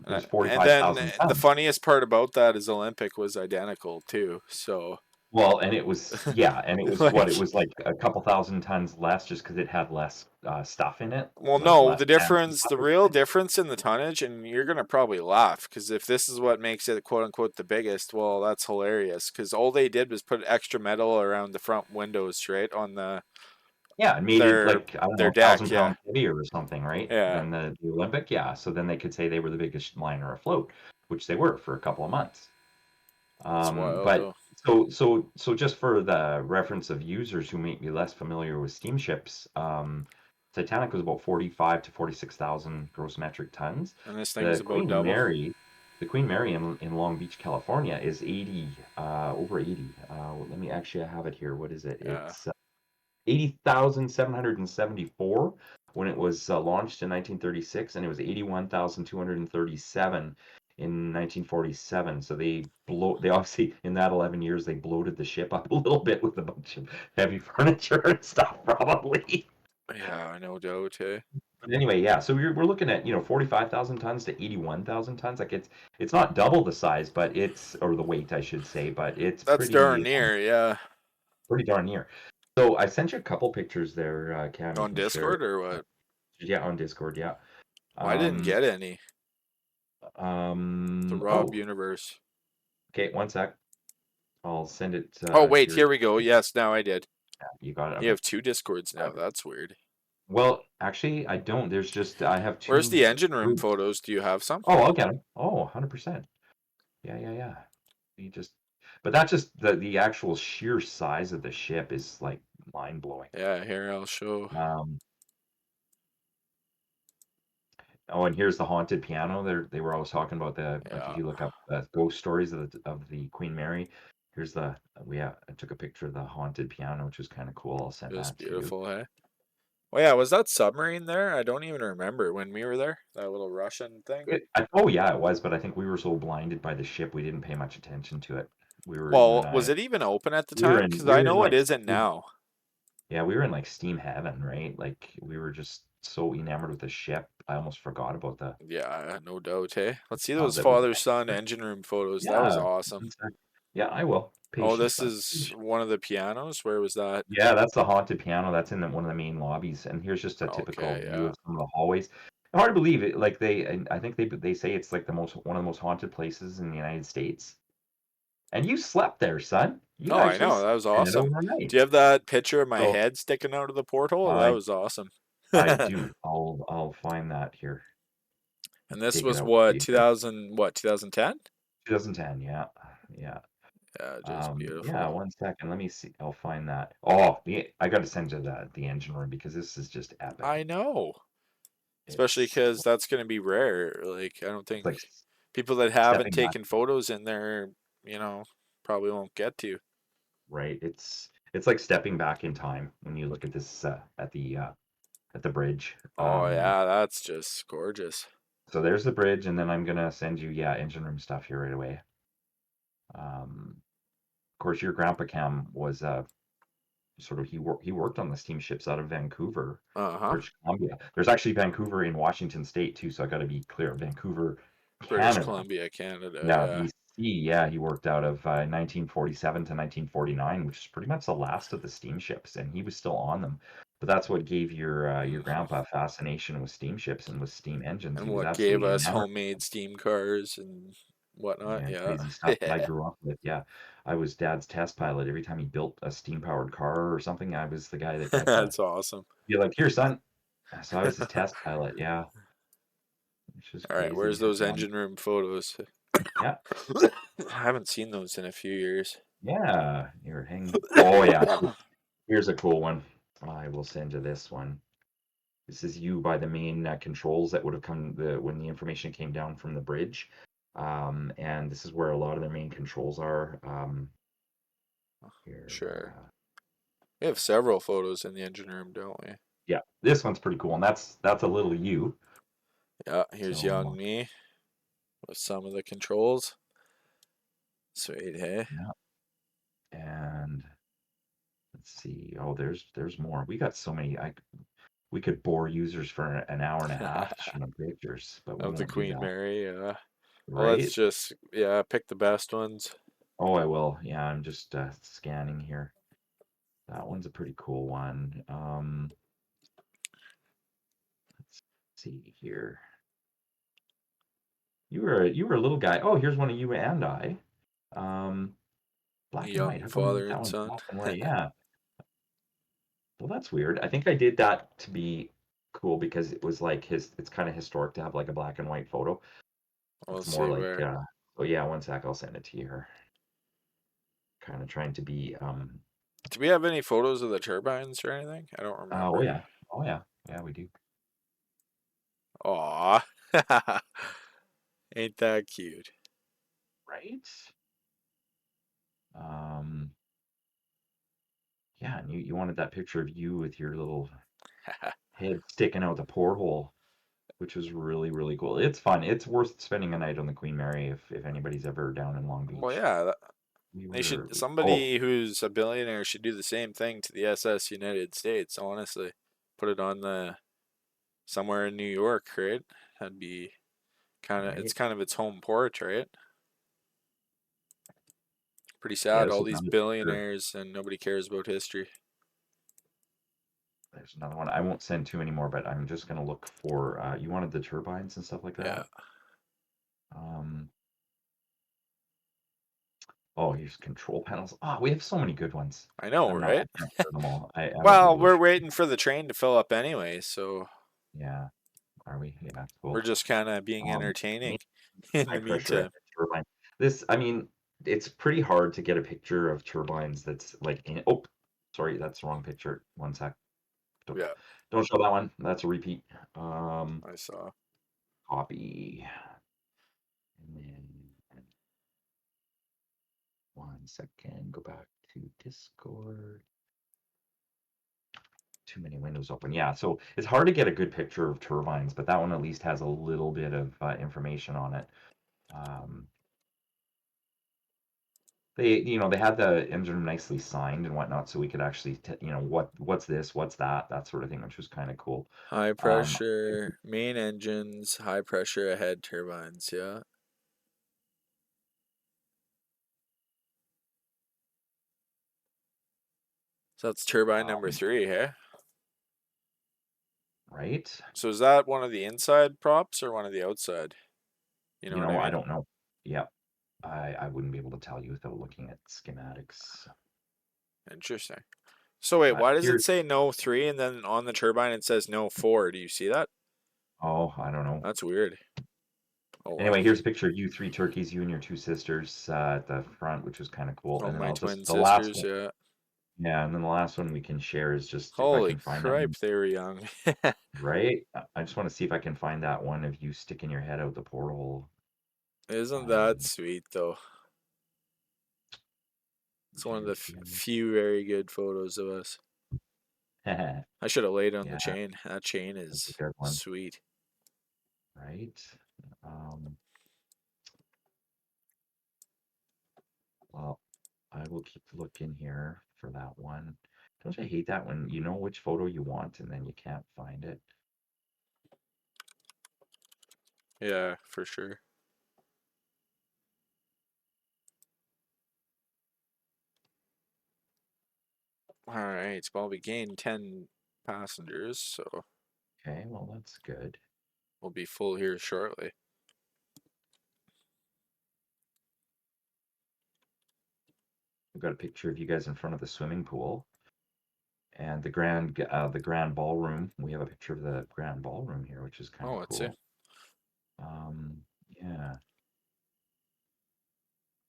It was And then 45,000 the tons. funniest part about that is Olympic was identical too. So Well, and it was, yeah, and it was what? It like was like a couple thousand tons less just because it had less stuff in it, well, like no, less the fancy difference, stuff the or real something. difference in the tonnage, and you're gonna probably laugh because if this is what makes it quote unquote the biggest, well, that's hilarious. Because all they did was put extra metal around the front windows, right, on Yeah, and made it their like, I don't their know, deck. 1,000 Yeah, pounds heavier or something, right? yeah, Than the Olympic. Yeah. So then they could say they were the biggest liner afloat, which they were for a couple of months. it's wild But though. so just for the reference of users who may be less familiar with steamships, Titanic was about 45 to 46,000 gross metric tons. And this thing's The about Queen double. Mary, the Queen Mary in Long Beach, California, is 80, over 80. Let me actually, I have it here. What is it? Yeah, It's 80,774 when it was launched in 1936, and it was 81,237 in 1947. So they obviously, in that 11 years, they bloated the ship up a little bit with a bunch of heavy furniture and stuff, probably. yeah, no doubt. Eh? Anyway, yeah, so we're looking at, 45,000 tons to 81,000 tons. Like it's not double the size, but it's or the weight, I should say, but it's That's darn near, yeah. pretty darn near. So I sent you a couple pictures there, Cam. You On can share. Discord or what? Yeah, on Discord. Yeah. Well, I didn't Um. get any. The Rob Oh, Universe. okay. One sec. I'll send it Oh, wait, here. here we go. Yes, now I did. You got it. You Okay. have two Discords now. Okay. That's weird. Well, actually, I don't. There's just I have Where's two the engine room groups. photos? Do you have some? Oh, I'll get them. Oh, 100%. Yeah, yeah, yeah. You just, but that's just the actual sheer size of the ship is like mind blowing. Yeah, here I'll show. Um, oh, and here's the haunted piano. They were always talking about the like if Yeah, you look up ghost stories of the Queen Mary. Here's the I took a picture of the haunted piano, which is kind of cool. I'll send just that to you. beautiful, hey? Oh yeah, was that submarine there? I don't even remember when we were there. That little Russian thing. Oh yeah, it was, but I think we were so blinded by the ship we didn't pay much attention to it. You and Well, was I, it even open at the time? Because we I were in know it like isn't now. yeah, we were in like steam heaven, right? Like we were just so enamored with the ship, I almost forgot about the Yeah, no doubt, hey? Let's see of those that was father-son engine room photos. That was yeah. awesome. Yeah, I will. Oh, Patience, this bud. is one of the pianos. Where was that? Yeah, that's the haunted piano. That's in one of the main lobbies. And here's just a typical Okay, view yeah. of some of the hallways. Hard to believe it. Like and I think they say it's like the most one of the most haunted places in the United States. And you slept there, son. You No, I actually know. slept That was in it awesome. overnight. Do you have that picture of my So head sticking out of the porthole? That I was awesome. I do. I'll find that here. And this Dig it was out for what, you here. 2010? 2010. Yeah, yeah. Yeah, just Yeah. beautiful. 1 second. Let me see. I'll find that. Oh, I got to send you the engine room because this is just epic. I know. Especially It's because that's going to be rare. Like, I don't it's think like people that haven't stepping back. taken photos in there, probably won't get to. Right? It's like stepping back in time when you look at this at the bridge. Oh, yeah, that's just gorgeous. So there's the bridge, and then I'm gonna send you engine room stuff here right away. Of course, your grandpa Cam was sort of he worked on the steamships out of Vancouver, Uh-huh. British Columbia. There's actually Vancouver in Washington State too, so I got to be clear. Vancouver, British Canada. Columbia, Canada, Yeah, yeah. BC. Yeah, he worked out of 1947 to 1949, which is pretty much the last of the steamships, and he was still on them. But that's what gave your Hmm. grandpa a fascination with steamships and with steam engines. And He was what gave absolutely us enamored. homemade steam cars and whatnot, Yeah, yeah. crazy stuff that I Yeah, grew up with. Yeah, I was dad's test pilot. Every time he built a steam-powered car or something, I was the guy that got to that's awesome. be like, "Here, son." So I was his test pilot. Yeah, which is All right, where's crazy. those engine room photos? Yeah, I haven't seen those in a few years. yeah. You're hanging. Oh yeah. Here's a cool one. I will send you this one. This is you by the main controls that would have come when the information came down from the bridge. And this is where a lot of their main controls are. Here, Sure. We have several photos in the engine room, don't we? yeah, this one's pretty cool, and that's a little you. Yeah, here's young So me with some of the controls. Sweet, hey? yeah, and let's see. Oh, there's more. We got so many. We could bore users for an hour and a half showing pictures, but we Of the won't do Queen that, Mary, yeah. Well, let's right? just, yeah, pick the best ones. Oh, I will. Yeah, I'm just scanning here. That one's a pretty cool one. Let's see here. You were a little guy. Oh, here's one of you and I. Um, black and white. Young How come father that and one's son. black and white? Yeah. Well, that's weird. I think I did that to be cool because it was like it's kind of historic to have like a black and white photo. We'll It's more see like where. oh yeah, 1 sec, I'll send it to you here. Kind of trying to be Do we have any photos of the turbines or anything? I don't oh remember. yeah. Oh yeah. Yeah, we do. Aw. Ain't that cute? Right? Um yeah, and you wanted that picture of you with your little head sticking out the porthole, which was really, really cool. It's fun. It's worth spending a night on the Queen Mary if anybody's ever down in Long Well, Beach. yeah, they We should, oh, somebody who's a billionaire should do the same thing to the SS United States, honestly. Put it on the somewhere in New York, right? That'd be it's right? kind of its home port, right? Pretty Yeah, sad, this all is these another picture. billionaires and nobody cares about history. There's another one. I won't send too many more, but I'm just gonna look for. You wanted the turbines and stuff like Yeah, that. Um, oh, here's control panels. Oh, we have so many good ones. I know, I right? can't share them all. I won't be Well, able to we're share. waiting for the train to fill up anyway, so Yeah, are we? Yeah, we're cool. just kind of being Me- entertaining in high the pressure meantime. turbine. This, I mean, it's pretty hard to get a picture of turbines that's like in. Oh, sorry, that's the wrong picture. One sec. Don't, Yeah, don't show that one. That's a repeat. I saw. Copy. And then 1 second, go back to Discord. Too many windows open. Yeah, so it's hard to get a good picture of turbines, but that one at least has a little bit of information on it. Um, they had the engine nicely signed and whatnot, so we could actually, what's this, what's that, that sort of thing, which was kind of cool. High Um, pressure main engines, high pressure ahead turbines. Yeah. So that's turbine number um, 3, hey? right? So is that one of the inside props or one of the outside? You know what I I mean? don't know. Yeah, I wouldn't be able to tell you without looking at schematics. Interesting. So wait, But why does it here's, say no 3 and then on the turbine it says no 4? Do you see that? oh, I don't know. That's weird. Oh well. Anyway, here's a picture of you three turkeys, you and your two sisters at the front, which was kind of cool. Oh, And then my I'll just twin the last sisters, one, yeah. yeah, and then the last one we can share is just if I Holy can find that cripe, one, they were young. right? I just want to see if I can find that one of you sticking your head out the portal. Isn't that Um, sweet though? It's one of the do, do. few very good photos of us. I should have laid on the Yeah, chain. That chain that's a is good one, sweet. right? Um, well, I will keep looking here for that one. Don't you hate that when you know which photo you want and then you can't find it? Yeah, for sure. All right, well, we gained 10 passengers, so Okay, well, that's good. we'll be full here shortly. I've got a picture of you guys in front of the swimming pool and the grand ballroom. We have a picture of the grand ballroom here, which is kind Oh, of let's see. cool. Yeah.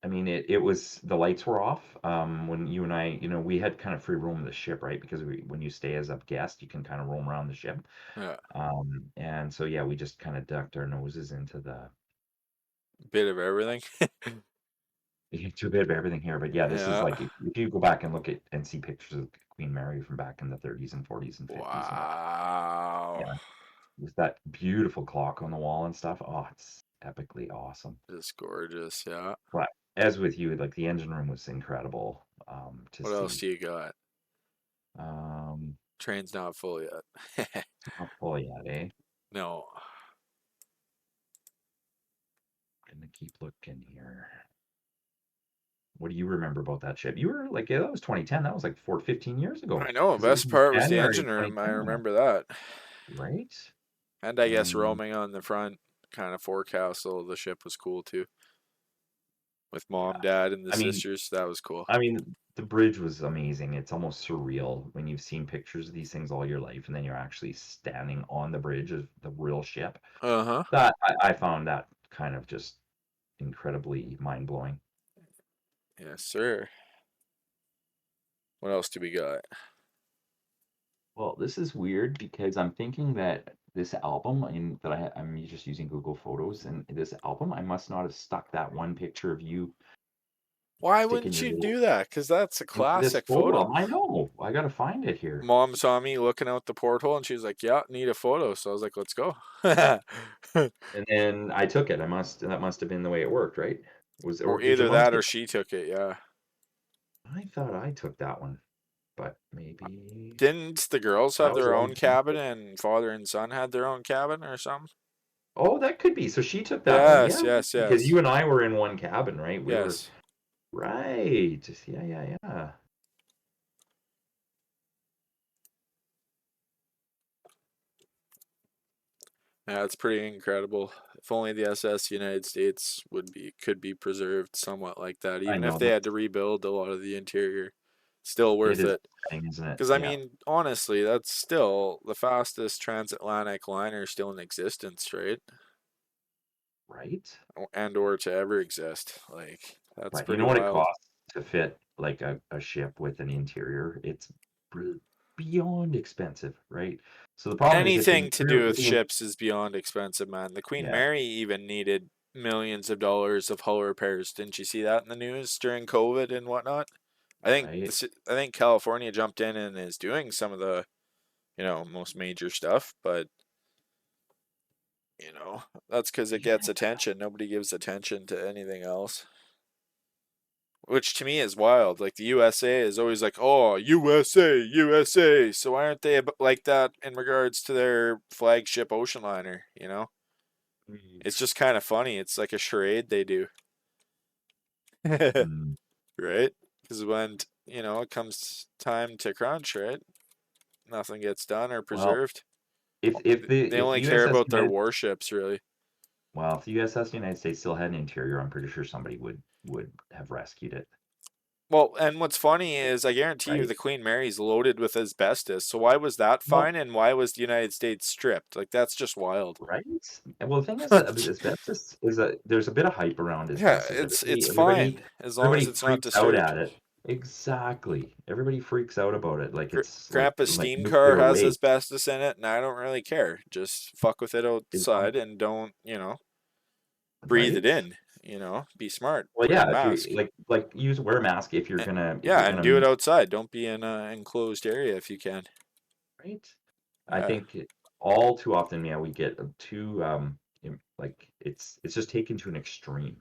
I mean, it was the lights were off when you and I, we had kind of free roam of the ship, right? Because when you stay as a guest, you can kind of roam around the ship. Yeah, And so yeah, we just kind of ducked our noses into the bit of everything. to a bit of everything here. But yeah, this is Yeah. like if you go back and look at and see pictures of Queen Mary from back in the 30s and 40s and 50s and whatnot. Wow. Yeah, with that beautiful clock on the wall and stuff. Oh, it's epically awesome. Just gorgeous. Yeah. But as with you, like the engine room was incredible to What else see. do you got? Um, Train's not full yet. not full yet, eh? No. Gonna keep looking here. What do you remember about that ship? You were like, yeah, that was 2010. That was like 15 years ago I know. because it was Best in part was the January engine of room. I 2010, remember that. right? And I guess And roaming on the front kind of forecastle of the ship was cool too. With mom, yeah, dad, and the I mean, sisters. That was cool. the bridge was amazing. It's almost surreal when you've seen pictures of these things all your life, and then you're actually standing on the bridge of the real ship. Uh huh. That I found that kind of just incredibly mind blowing. Yes, sir. What else do we got? Well, this is weird because I'm thinking that this album, that I'm just using Google Photos, and this album, I must not have stuck that one picture of you Why sticking wouldn't your you little do that? Because that's a into this classic photo photo. album. I know. I gotta find it here. Mom saw me looking out the porthole and she was like, yeah, need a photo. So I was like, let's go. And then I took it. That must have been the way it worked, right? Or Did your either mom that or take it? she took it. Yeah. I thought I took that one. but maybe Didn't the girls that have was a their long own time cabin ago. and father and son had their own cabin or something? Oh, that could be. So she took that one. Yes, Yeah, yes, because yes, you and I were in one cabin, right? We were yes. right. Yeah, yeah, yeah. Yeah, it's pretty incredible. If only the SS United States could be preserved somewhat like that, I even if know they had that's to rebuild a lot of the interior. Still it worth is it. exciting, isn't it? Because I Yeah, mean, honestly, that's still the fastest transatlantic liner still in existence, right? right. And or to ever exist. Like that's Right. You pretty know what it wild. costs to fit like a ship with an interior? It's beyond expensive, right? So the problem is if the Anything to interior do with isn't, ships is beyond expensive, man. The Queen yeah, Mary even needed millions of dollars of hull repairs. Didn't you see that in the news during COVID and whatnot? right. I think California jumped in and is doing some of the, most major stuff, but that's because it Yeah, gets attention. Nobody gives attention to anything else. Which to me is wild. Like the USA is always like, "Oh, USA, USA." So why aren't they like that in regards to their flagship ocean liner? It's just kind of funny. It's like a charade they do, mm, right? Because when it comes time to crunch, right? Nothing gets done or well, preserved. They if only the care USS about their United warships, really. well, if the USS United States still had an interior, I'm pretty sure somebody would have rescued it, Well, and what's funny is I guarantee you right? the Queen Mary's loaded with asbestos. So why was that Well, fine and why was the United States stripped? Like that's just wild. right? And well, the thing is that asbestos is a there's a bit of hype around Yeah, asbestos. it's fine as long as Everybody it's not freaks out disturbed. at it. Exactly. Everybody freaks out about it. Like it's Grandpa's like steam car nuclear has waste. asbestos in it, and I don't really care. Just fuck with it Is not outside and don't, breathe it right? in. Be smart. Well, Wear a yeah, if you mask. like use wear a mask if Yeah, you're and do gonna it outside. Don't be in an enclosed area if you can. right? I Yeah, think all too often, yeah, we get too like it's just taken to an extreme.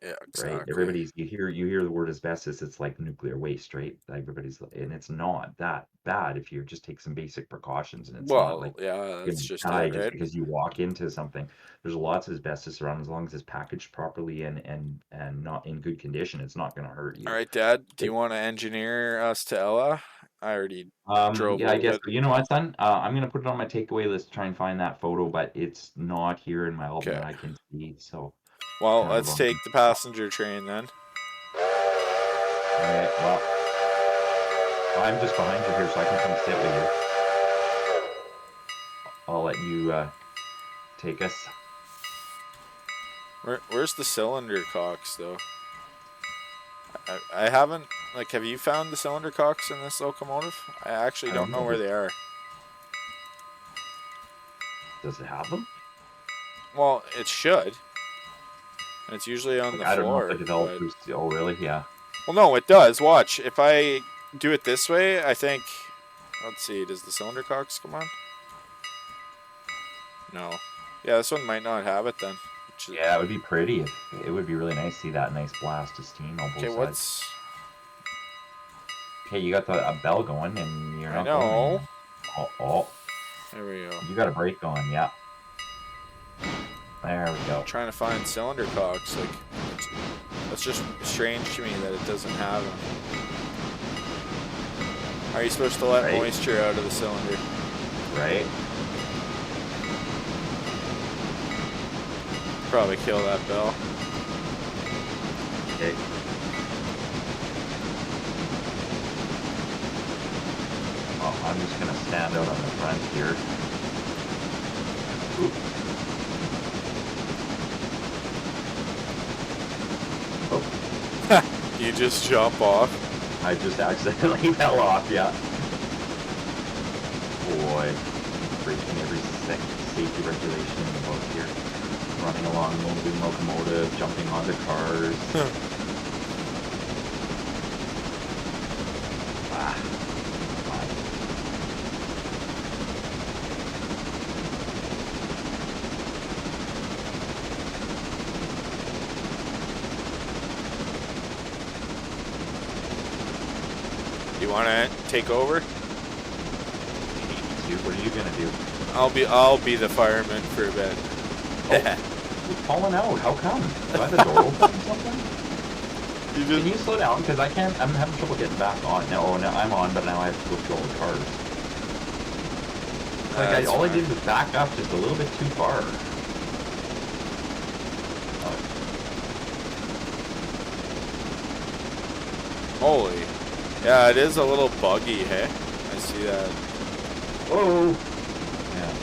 yeah, Right? exactly. You hear the word asbestos, it's like nuclear waste, right? Everybody's and it's not that bad if you just take some basic precautions and it's not Well, like yeah, you're that's gonna just die it, just right? because you walk into something. There's lots of asbestos around as long as it's packaged properly and not in good condition, it's not gonna hurt All you. right, Dad, do you But want to engineer us to Ella? I already drove a yeah, I little guess bit. you know what, son? I'm gonna put it on my takeaway list to try and find that photo, but it's not here in my album Okay. that I can see, so it's Well, kind of a let's bummer. take the passenger train then. All right, well, I'm just behind you here, so I can come sit with you. I'll let you take us. Where's the cylinder cocks though? I haven't like. Have you found the cylinder cocks in this locomotive? I actually I don't don't know know. where they are. Does it have them? Well, it should, and it's usually on Like, the I don't know if the floor. But developers. Oh, really? Yeah. well, no, it does. Watch if I do it this way. I think. Let's see. Does the cylinder cocks come on? No. Yeah, this one might not have it then. Yeah, it would be pretty if it would be really nice to see that nice blast of steam on Okay, both sides. what's? Okay, you got the a bell going and you're I not going know. anymore. Oh, There we go. you got a brake going. Yeah. There we go. Trying to find cylinder cocks. Like, that's just strange to me that it doesn't have them. How are you supposed to let Right? moisture out of the cylinder? Right? Probably kill that bell. Okay. Well, I'm just gonna stand out on the front here. Ooh. Oh, You just jump off. I just accidentally fell off. Yeah. Boy, breaking every safety regulation in the book here. Running along moving locomotive, jumping onto cars. Ah, fine. You want to take over? You need me to. What are you gonna do? I'll be the fireman for a bit. You're falling out. How come? Do I have the door open or something? Can you slow down? Because I can't. I'm having trouble getting back on. No, no, I'm on, but now I have to go through all the cars. Like all I did was back up just a little bit too far. Holy. Yeah, it is a little buggy, hey? I see that. Whoa! Yeah.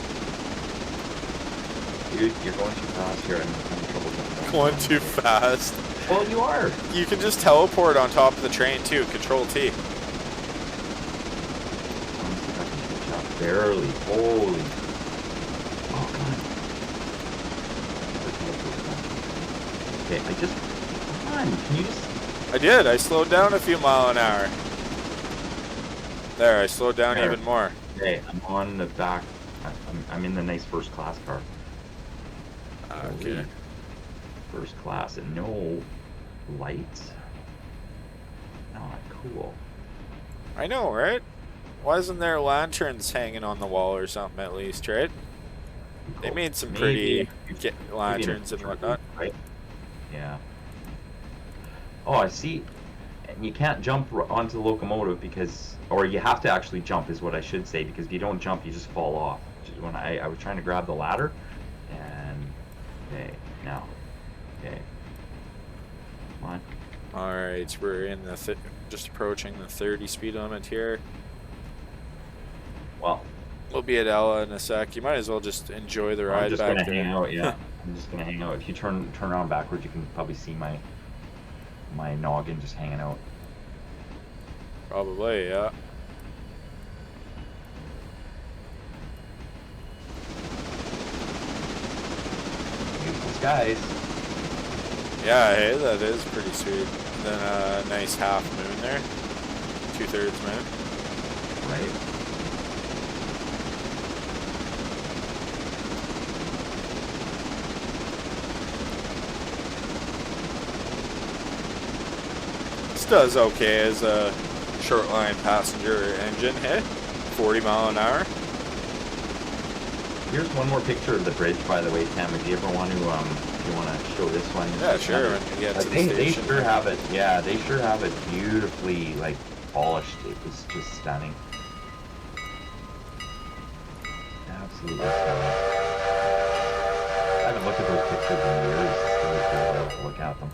You're going too fast here. I'm having trouble getting back. Going too fast. Well, you are. You can just teleport on top of the train, too. Control T. Let me see if I can catch up. Barely. Holy. Oh, God. Okay, come on. Can you just... I did. I slowed down a few miles an hour. There, I slowed down even more. Okay, I'm on the back. I'm in the nice first class car. Okay. First class and no lights. Not cool. I know, right? Why isn't there lanterns hanging on the wall or something at least, right? Cool. They made some pretty lanterns and whatnot. Right? Yeah. Oh, I see. And you can't jump onto the locomotive because, or you have to actually jump is what I should say, because if you don't jump, you just fall off. When I was trying to grab the ladder, and okay, now, okay, come on. All right, we're in the just approaching the 30 speed limit here. Well, we'll be at Ella in a sec. You might as well just enjoy the ride back there. I'm just gonna hang out. Yeah, I'm just gonna hang out. If you turn around backwards, you can probably see my noggin just hanging out. Probably, yeah. Beautiful skies. Yeah, hey, that is pretty sweet. And then a nice half moon there. 2/3 moon. Right. This does okay as a short line passenger engine, hey? 40 mile an hour. Here's one more picture of the bridge, by the way, Cam. If you ever want to, if you want to show this one. Yeah, sure. When we get to the station. They sure have it. Yeah, they sure have it beautifully, like, polished. It was just stunning. Absolutely stunning. I haven't looked at those pictures in years. It's really cool to look at them.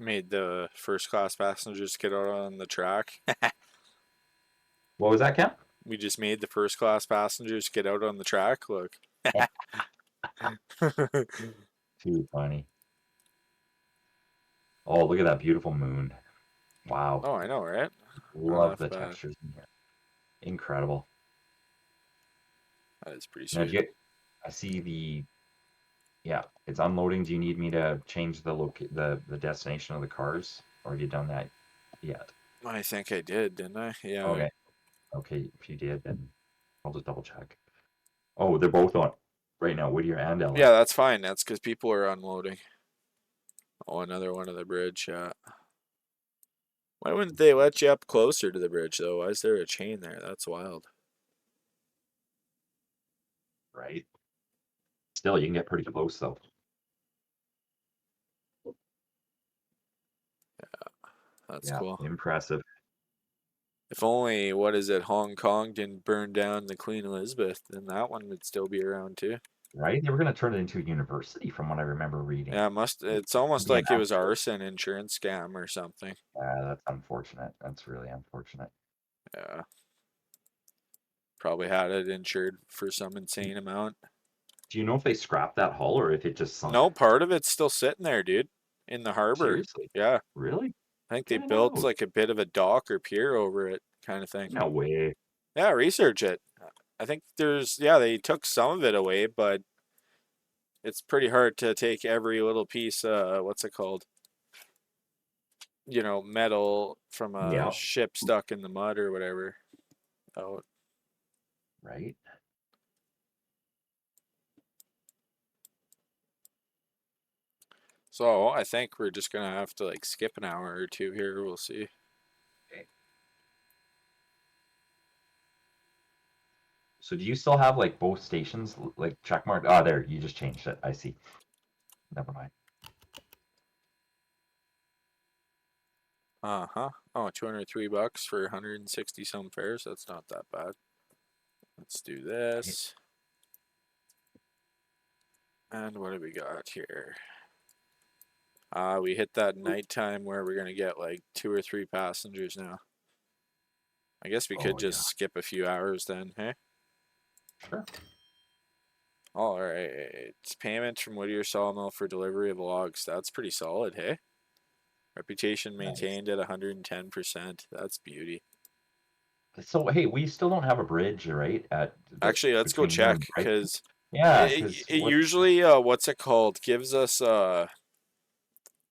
Made the first class passengers get out on the track. What was that, Cam? We just made the first class passengers get out on the track. Look. Too funny. Oh, look at that beautiful moon. Wow. Oh, I know, right? Love the textures in here. Incredible. That is pretty sweet. I see the... Yeah, it's unloading. Do you need me to change the destination of the cars? Or have you done that yet? I think I did, didn't I? Yeah. Okay. Okay, if you did, then I'll just double check. Oh, they're both on right now, Whittier and Ella. Yeah, that's fine. That's because people are unloading. Oh, another one of the bridge. Yeah. Why wouldn't they let you up closer to the bridge, though? Why is there a chain there? That's wild. Right. Still, you can get pretty close, though. Yeah, that's cool. Impressive. If only, what is it, Hong Kong didn't burn down the Queen Elizabeth, then that one would still be around too. Right? They were going to turn it into a university, from what I remember reading. Yeah, it's almost like it was arson insurance scam or something. That's unfortunate. That's really unfortunate. Yeah. Probably had it insured for some insane amount. Do you know if they scrapped that hull or if it just sunk? No, part of it's still sitting there, dude, in the harbor. Seriously? Yeah, Really? I think they Get built out. like a bit of a dock or pier over it, kind of thing. No way. Yeah, research it. I think yeah, they took some of it away, but it's pretty hard to take every little piece, what's it called? Metal from a Yeah, ship stuck in the mud or whatever. Oh, right? so I think we're just gonna have to like skip an hour or two here. We'll see. Okay. So do you still have like both stations like check marked? Oh, there, you just changed it. I see. Never mind. Uh-huh. Oh, $203 for 160 some fares. That's not that bad. Let's do Okay. this. And what do we got here? We hit that nighttime where we're gonna get like 2 or 3 passengers now. I guess we could Oh yeah, just skip a few hours then, hey? sure. All right. Payment from Whittier Sawmill for delivery of logs. That's pretty solid, hey? Reputation Nice. maintained at 110%. That's beauty. So hey, we still don't have a bridge, right? At that Actually, let's go between you check and Bryson. because Yeah, it, because it what? usually, what's it called, gives us a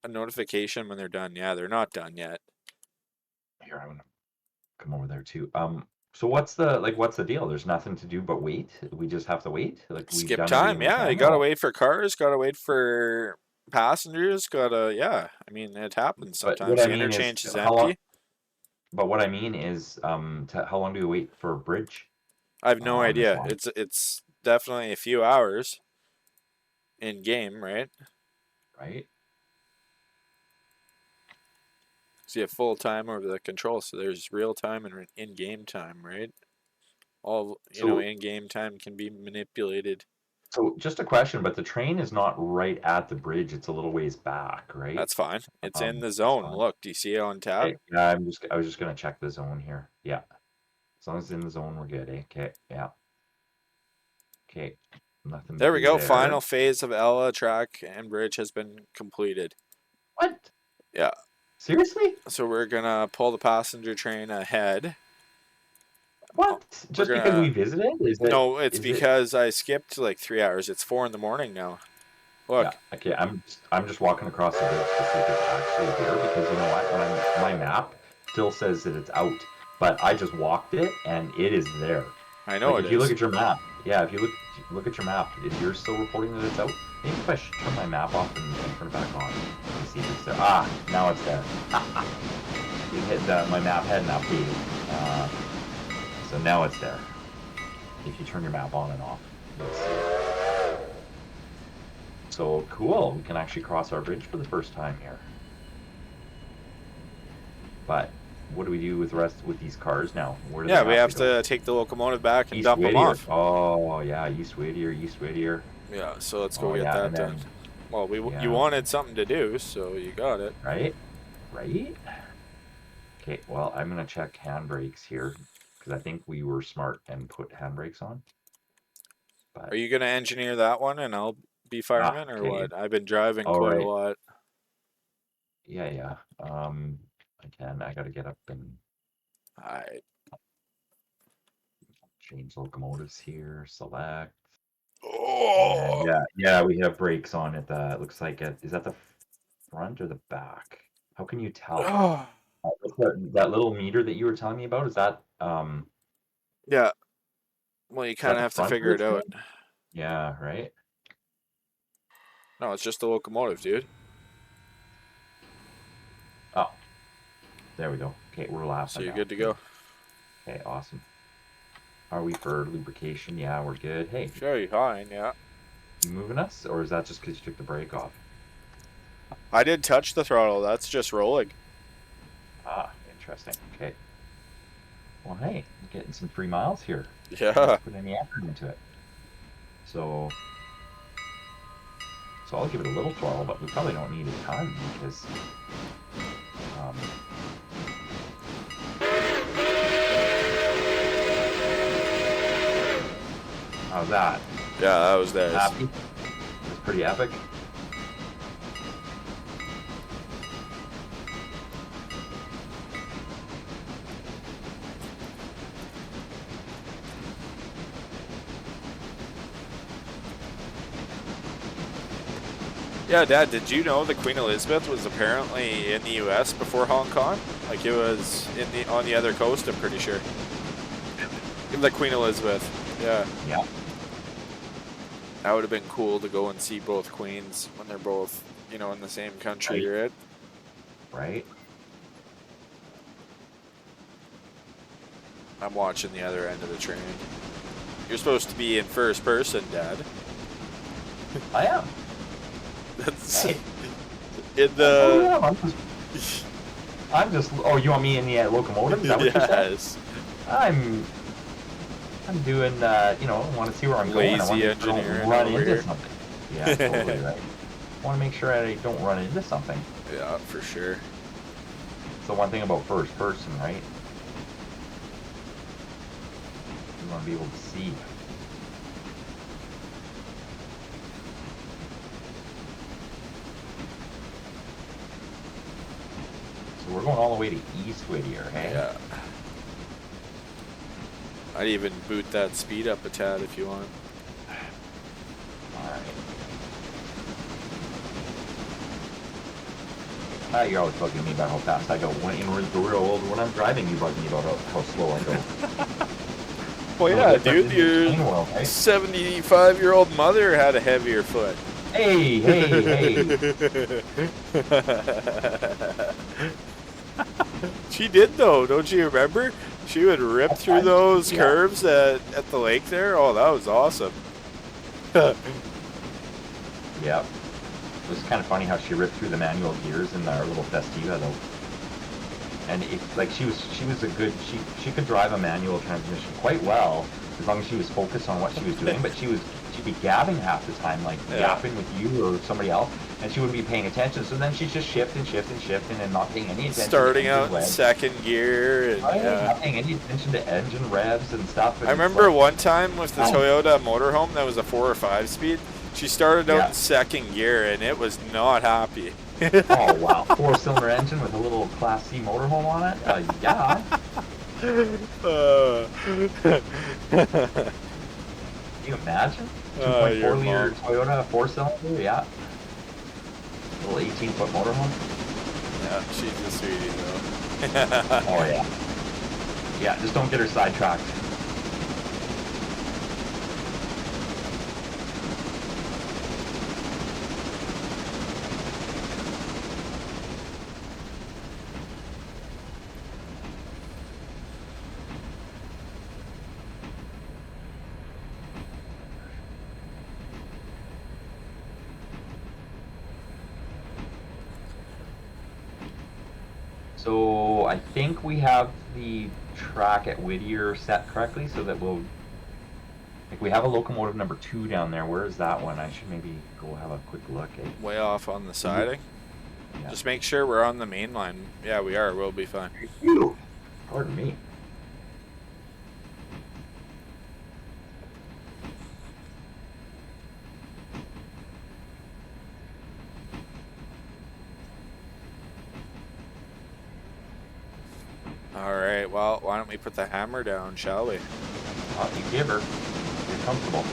notification when they're done. Yeah, they're not done yet. Here, I'm gonna come over there too. So what's the deal? There's nothing to do but wait. We just have to wait. Like we've Skip done time. everything we Yeah, you can. gotta Or, wait for cars, gotta wait for passengers, yeah. I mean, it happens but what sometimes. I The mean is interchange is how long? empty. But what I mean is, how long do we wait for a bridge I have no on this idea. line? It's definitely a few hours in game, right? Right? So you have full time over the control. So there's real time and in game time, right? All So, in game time can be manipulated. so just a question, but the train is not right at the bridge. It's a little ways back, right? That's fine. It's in the That's zone. fine. Look, do you see it on tab? Okay. Yeah, I was just gonna check the zone here. Yeah. As long as it's in the zone, we're good. Eh? Okay. Yeah. Okay. Nothing to There we do go. there. Final phase of Ella track and bridge has been completed. What? Yeah. Seriously? So we're gonna pull the passenger train ahead. What? We're Just because gonna we visited? Is it? No, it's Is it? because I skipped like 3 hours. It's 4 in the morning now. Yeah. Look, Okay. I'm just walking across the bridge to see if it's actually here because you know what? My map still says that it's out, but I just walked it and it is there. I know Like it if you look is. at your map, yeah, if you look at your map, if you're still reporting that it's out, maybe if I should turn my map off and turn it back on and see if it's there. Ah, now it's there. It hit my map hadn't updated, so now it's there. If you turn your map on and off, you'll see it. So cool, we can actually cross our bridge for the first time here. But what do we do with the rest with these cars now? Where do they Yeah, we have to have go? to take the locomotive back and East dump them Whittier. off. Oh yeah, East Whittier, East Whittier. Yeah, so let's go Oh get yeah, that and done. then Well, you yeah, wanted something to do, so you got it. right, right. Okay, well I'm gonna check handbrakes here because I think we were smart and put handbrakes on. Are But you gonna engineer that one and I'll be fireman or okay, what? I've been driving all quite a right, lot. yeah, yeah. I can. I gotta get up and I change locomotives here. Select. And Oh, yeah, yeah, we have brakes on it. It looks like is that the front or the back? How can you tell? oh. That little meter that you were telling me about, Yeah. Well, you is kind that of the have to front of figure the it out. train? Yeah, right. No, it's just the locomotive, dude. Oh, there we go. Okay, we're So laughing you're now. good to Good. go. Okay, awesome. Are we for lubrication? Yeah, we're good. Hey, Very fine, yeah. you moving us, or is that just because you took the brake off? I did touch the throttle. That's just rolling. Ah, interesting. Okay. Well, hey, I'm getting some free miles here. Didn't Yeah. put any effort into it. So, so I'll give it a little throttle, but we probably don't need a ton because um, How's that? Yeah, that was nice. Happy? It was pretty epic. Yeah, Dad, did you know the Queen Elizabeth was apparently in the U.S. before Hong Kong? Like it was on the other coast, I'm pretty sure. The Queen Elizabeth, yeah. Yeah. That would have been cool to go and see both queens when they're both, you know, in the same country, right? Right. I'm watching the other end of the train. You're supposed to be in first person, Dad. I am. That's Hey. in Oh, the. yeah, I'm just. Oh, you want me in the locomotive? Is that what you said? Yes. I'm doing. You know, I want to see where I'm going. I want Lazy to don't engineering run over into here. something. Yeah, totally right. I want to make sure I don't run into something. Yeah, for sure. It's the one thing about first person, right? You want to be able to see. So we're going all the way to East Whittier, hey? Yeah. I'd even boot that speed up a tad if you want. Alright. You're always bugging me about how fast I go. When the real world, when I'm driving, you bug me about how slow I go. Well, No yeah, different dude, in the your train world, right? 75-year-old mother had a heavier foot. Hey, hey, hey. She did, though, don't you remember? She would rip through those curves at the lake there. Oh, that was awesome. Yeah. It was kind of funny how she ripped through the manual gears in our little Festiva, though. And like she was a good, she could drive a manual transmission quite well as long as she was focused on what she was doing. But she'd be gabbing half the time, like yapping with you or somebody else, and she wouldn't be paying attention. So then she'd just shift and not paying any attention. Starting out in second gear and not paying any attention to engine revs and stuff. And I remember one time with the Toyota motorhome that was a 4 or 5 speed. She started out in second gear and it was not happy. Oh wow! 4-cylinder engine with a little Class C motorhome on it. Yeah. Can you imagine? 2.4 liter Toyota 4-cylinder. Yeah. Little 18-foot motorhome. Yeah, she's a sweetie though. Oh yeah. Yeah, just don't get her sidetracked. So I think we have the track at Whittier set correctly, so that we'll. Like we have a locomotive number 2 down there. Where is that one? I should maybe go have a quick look. Way off on the siding. Yeah. Just make sure we're on the main line. Yeah, we are. We'll be fine. Pardon me. Alright, well, why don't we put the hammer down, shall we? You give her. You're comfortable.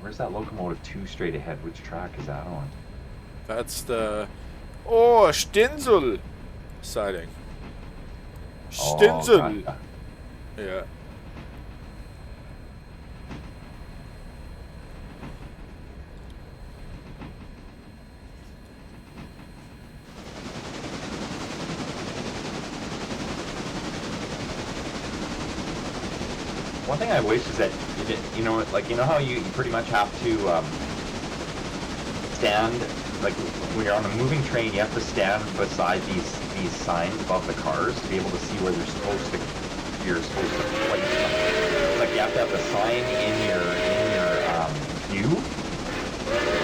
Where's that locomotive 2 straight ahead? Which track is that on? That's the... Oh, Stinzel siding. Oh, Stinzel. gotcha. Yeah. One thing I wish is that, you know, like, you know how you pretty much have to stand, like, when you're on a moving train, you have to stand beside these signs above the cars to be able to see where you're supposed to place them. It's like you have to have the sign in your view.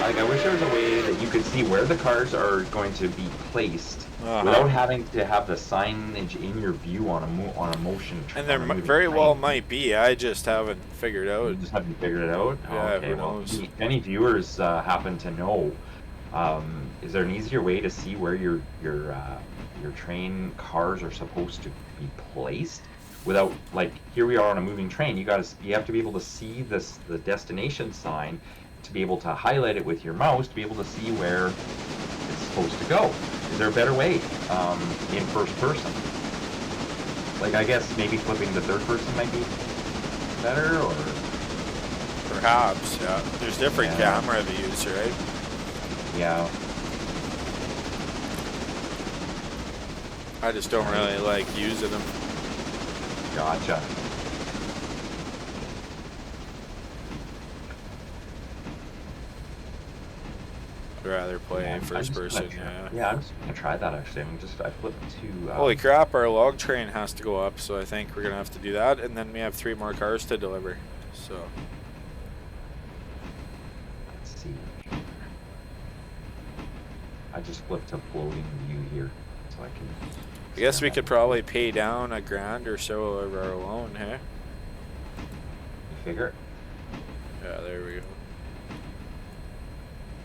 Like, I wish there was a way that you could see where the cars are going to be placed without having to have the signage in your view on a motion And on there a moving very well train. might be. I just haven't figured You out. just haven't figured it out? Oh, Yeah, okay, who well, knows? if any viewers happen to know, is there an easier way to see where your train cars are supposed to be placed without, like, here we are on a moving train. You have to be able to see the destination sign to be able to highlight it with your mouse to be able to see where it's supposed to go. Is there a better way in first person? Like, I guess maybe flipping to third person might be better, or Perhaps, yeah. There's different yeah, camera views, right? yeah. I just don't really like using them. Gotcha. I'd rather Yeah, play I'm first just gonna person, try. yeah. Yeah, I'm just gonna try that actually. I flipped to. Holy crap, our log train has to go up, so I think we're gonna have to do that, and then we have 3 more cars to deliver. So, Let's see. I just flipped to floating view here, so I can. I guess Expand we that could probably pay down $1,000 or so of our loan, hey? You figure? Yeah, there we go.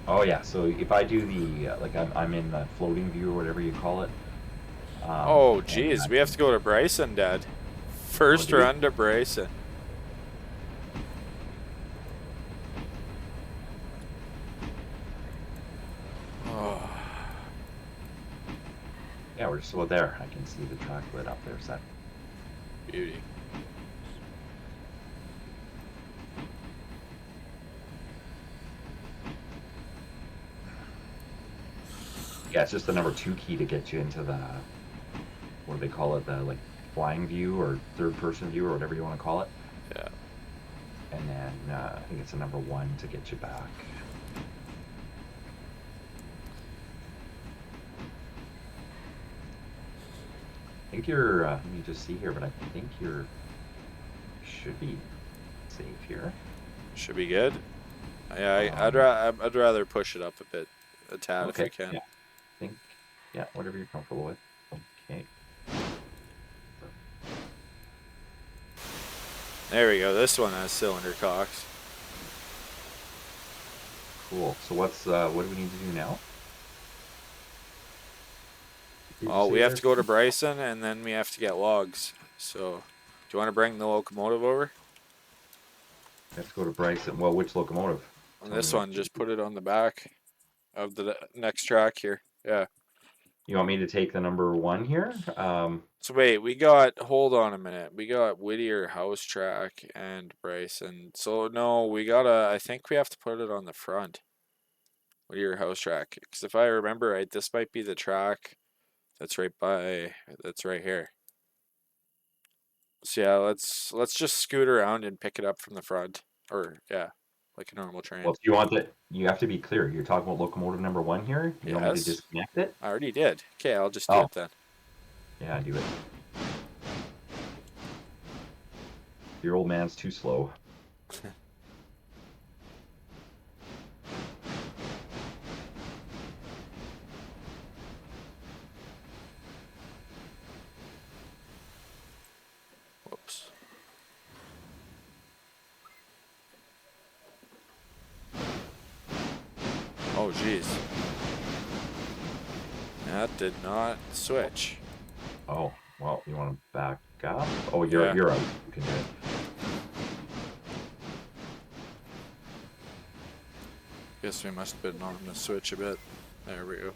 Oh yeah. So if I do the like I'm in the floating view or whatever you call it. Oh, And geez, we have to go to Bryson, Dad. oh, First do we? run to Bryson. Oh, Yeah, we're still there. I can see the track lit up there. So beauty. yeah, it's just the number 2 key to get you into the what do they call it? The like flying view or third person view or whatever you want to call it. Yeah. And then I think it's a number 1 to get you back. I think you're, let me just see here, but I think you're, should be safe here. Should be good. Yeah, Um, I'd rather push it up a bit, a tad if we okay, can. yeah, I think, yeah, whatever you're comfortable with. Okay, There we go. This one has cylinder cocks. cool. So what do we need to do now? Did you Oh, we say have there? to go to Bryson, and then we have to get logs. So, do you want to bring the locomotive over? We have to go to Bryson. Well, which locomotive? On Tell me this what one, just put it on the back of the next track here. Yeah. you want me to take the number 1 here? So wait, we got, hold on a minute. We got Whittier House Track and Bryson. So no, I think we have to put it on the front. Whittier House Track. Because if I remember right, this might be the track that's right here. So yeah, let's just scoot around and pick it up from the front. Or yeah, like a normal train. Well, if you want that, you have to be clear. You're talking about locomotive number 1 here. You want me to Yes, disconnect it? I already did. Okay, I'll just do Oh, it then. yeah, do it. Your old man's too slow. Whoops. Oh jeez. That did not switch. Oh, well, you want to back up? Oh, Yeah. you're out. You can do it. Guess we must have been on the switch a bit. There we go.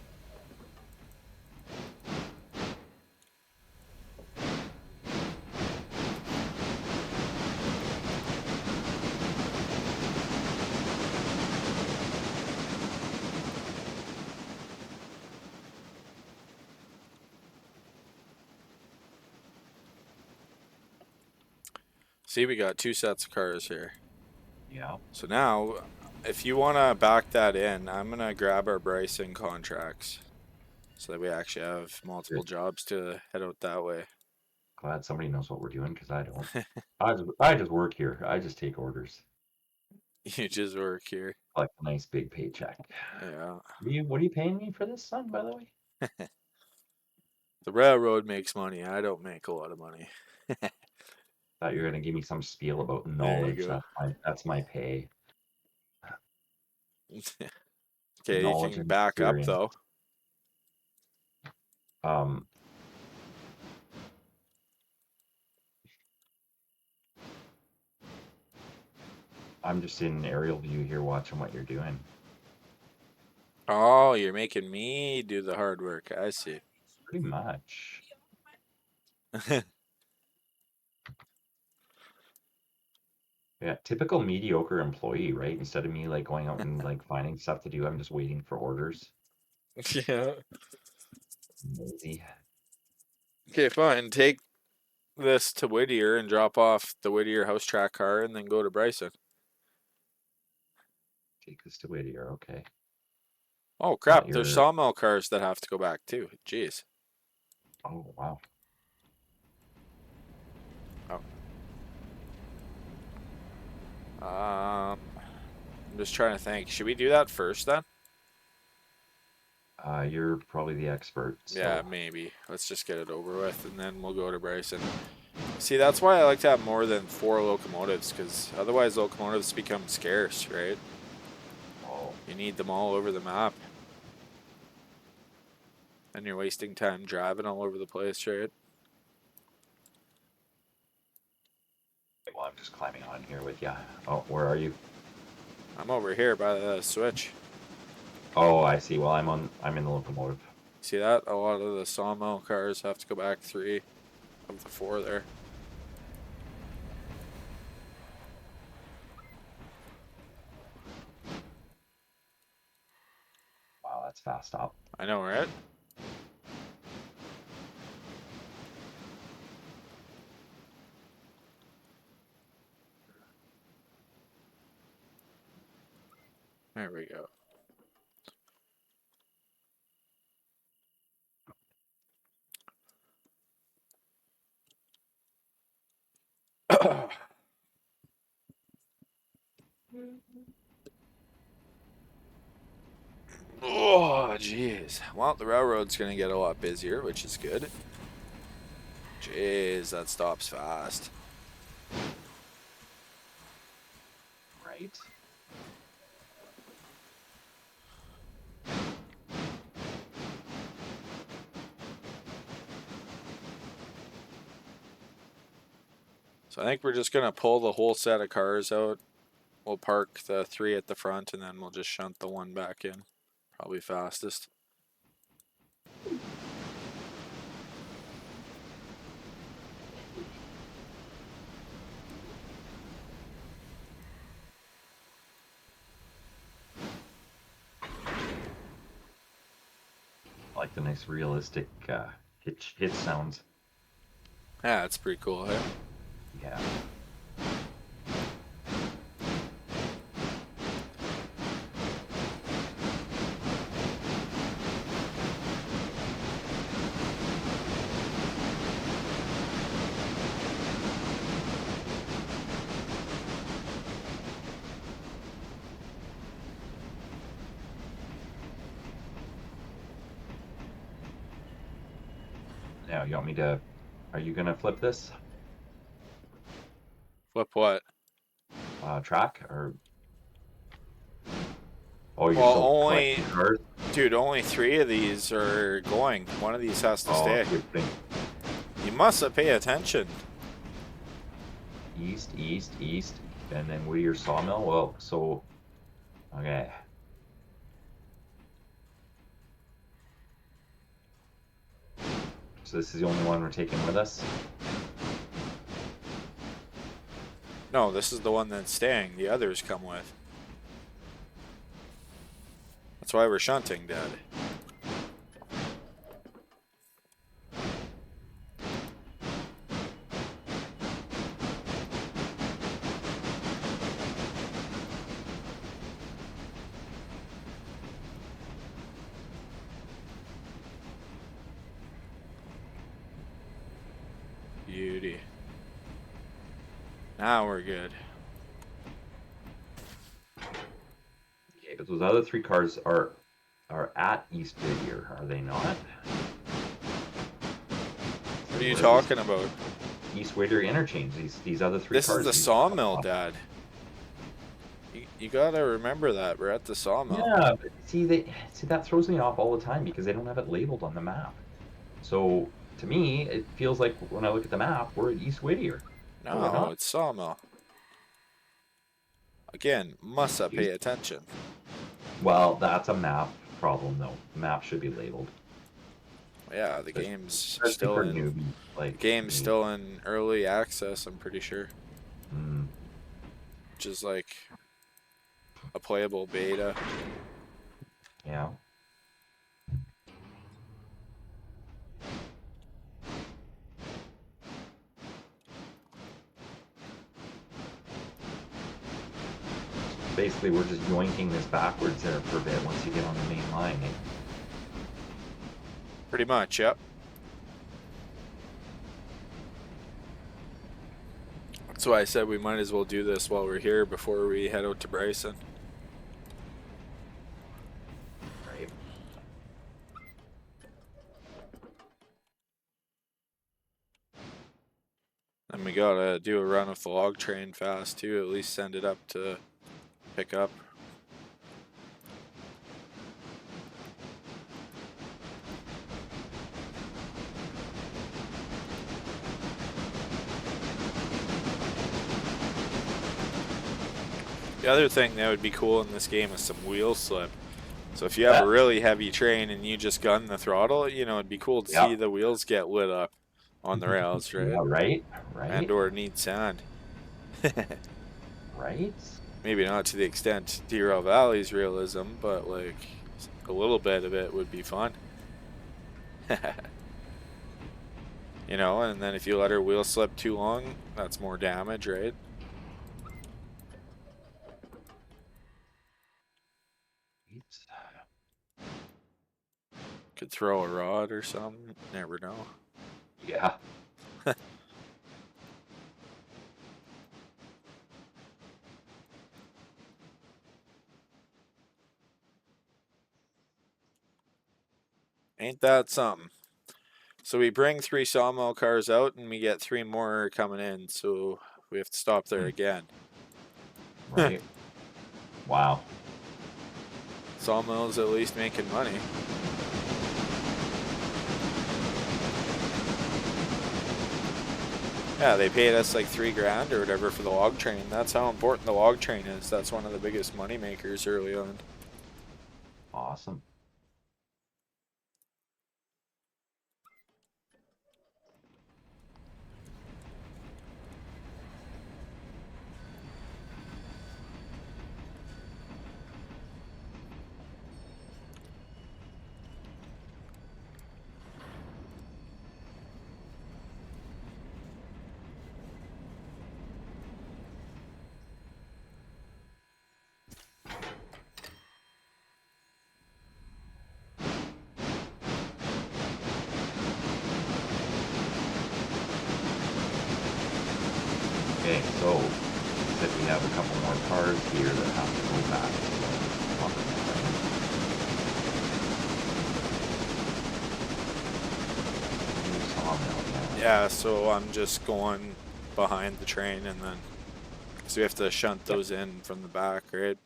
See, we got 2 sets of cars here. Yeah. So now, if you want to back that in, I'm going to grab our Bryson contracts so that we actually have multiple Good. jobs to head out that way. Glad somebody knows what we're doing because I don't. I just work here. I just take orders. You just work here. Like a nice big paycheck. Yeah. What are you paying me for this, son, by the way? The railroad makes money. I don't make a lot of money. Thought you were gonna give me some spiel about There you knowledge. go. That's my pay. Okay, you Knowledge can and back up experience. though. Um, I'm just in aerial view here watching what you're doing. Oh, you're making me do the hard work. I see. Pretty much. Yeah, typical mediocre employee, right? Instead of me like going out and like finding stuff to do, I'm just waiting for orders. Yeah. Lazy. Okay, fine. Take this to Whittier and drop off the Whittier house track car and then go to Bryson. Take this to Whittier, okay. Oh Thought crap, there's you're. sawmill cars that have to go back too. Jeez. Oh wow. Oh. I'm just trying to think. Should we do that first then? You're probably the expert, Yeah, so maybe. Let's just get it over with and then we'll go to Bryson. See, that's why I like to have more than 4 locomotives, because otherwise locomotives become scarce, right? oh, You need them all over the map. And you're wasting time driving all over the place, right? well, I'm just climbing on here with you. Oh, where are you? I'm over here by the switch. Oh, I see. Well, I'm in the locomotive. See that? A lot of the sawmill cars have to go back 3 of the 4 there. Wow, that's fast up. I know, right? There we go. Oh, jeez. Well, the railroad's going to get a lot busier, which is good. Jeez, that stops fast. Right. So I think we're just going to pull the whole set of cars out. We'll park the 3 at the front, and then we'll just shunt the 1 back in. Probably fastest. I like the nice realistic hit sounds. Yeah, it's pretty cool, hey? Yeah. Now, you want me to? Are you gonna flip this Flip what? track or? Oh, you're Well, still only, collecting cars. dude, only 3 of these are going. One of these has to Oh, stay. good thing. You must have paid attention. East, east, east, and then Whittier Sawmill. Well, so okay. So this is the only one we're taking with us? No, this is the one that's staying. The others come with. That's why we're shunting, Dad. Beauty. Now we're good. Okay, but those other 3 cars are at East Whittier, are they not? What are you talking about? East Whittier interchange. These other 3 This cars. is the sawmill, Dad. You gotta remember that we're at the sawmill. Yeah, but see that throws me off all the time because they don't have it labeled on the map. So to me, it feels like when I look at the map, we're at East Whittier. But we're No, not. it's sawmill. Again, must I pay attention? Well, that's a map problem, though. The map should be labeled. Yeah, the game's Especially still for in. newbies, like The game's me. still in early access. I'm pretty sure. Mm, Which is like a playable beta. yeah. Basically, we're just yoinking this backwards there for a bit once you get on the main line. Eh? Pretty much, yep. That's why I said we might as well do this while we're here before we head out to Bryson. Right. And we gotta do a run with the log train fast too, at least send it up to pick up. The other thing that would be cool in this game is some wheel slip. So if you have a really heavy train and you just gun the throttle, you know, it'd be cool to see the wheels get lit up on the rails, right? Yeah, right? Right. And or need sand. Right? Maybe not to the extent Deer Valley's realism, but like a little bit of it would be fun. You know, and then if you let her wheel slip too long, that's more damage, right? Could throw a rod or something. Never know. Yeah. Ain't that something? So we bring 3 sawmill cars out and we get 3 more coming in, so we have to stop there again. Right. Wow. Sawmill's at least making money. Yeah, they paid us like $3,000 or whatever for the log train. That's how important the log train is. That's one of the biggest money makers early on. Awesome. Okay, so that we have a couple more cars here that have to go back to the top of the train. Yeah, so I'm just going behind the train and then, because we have to shunt those in from the back, right?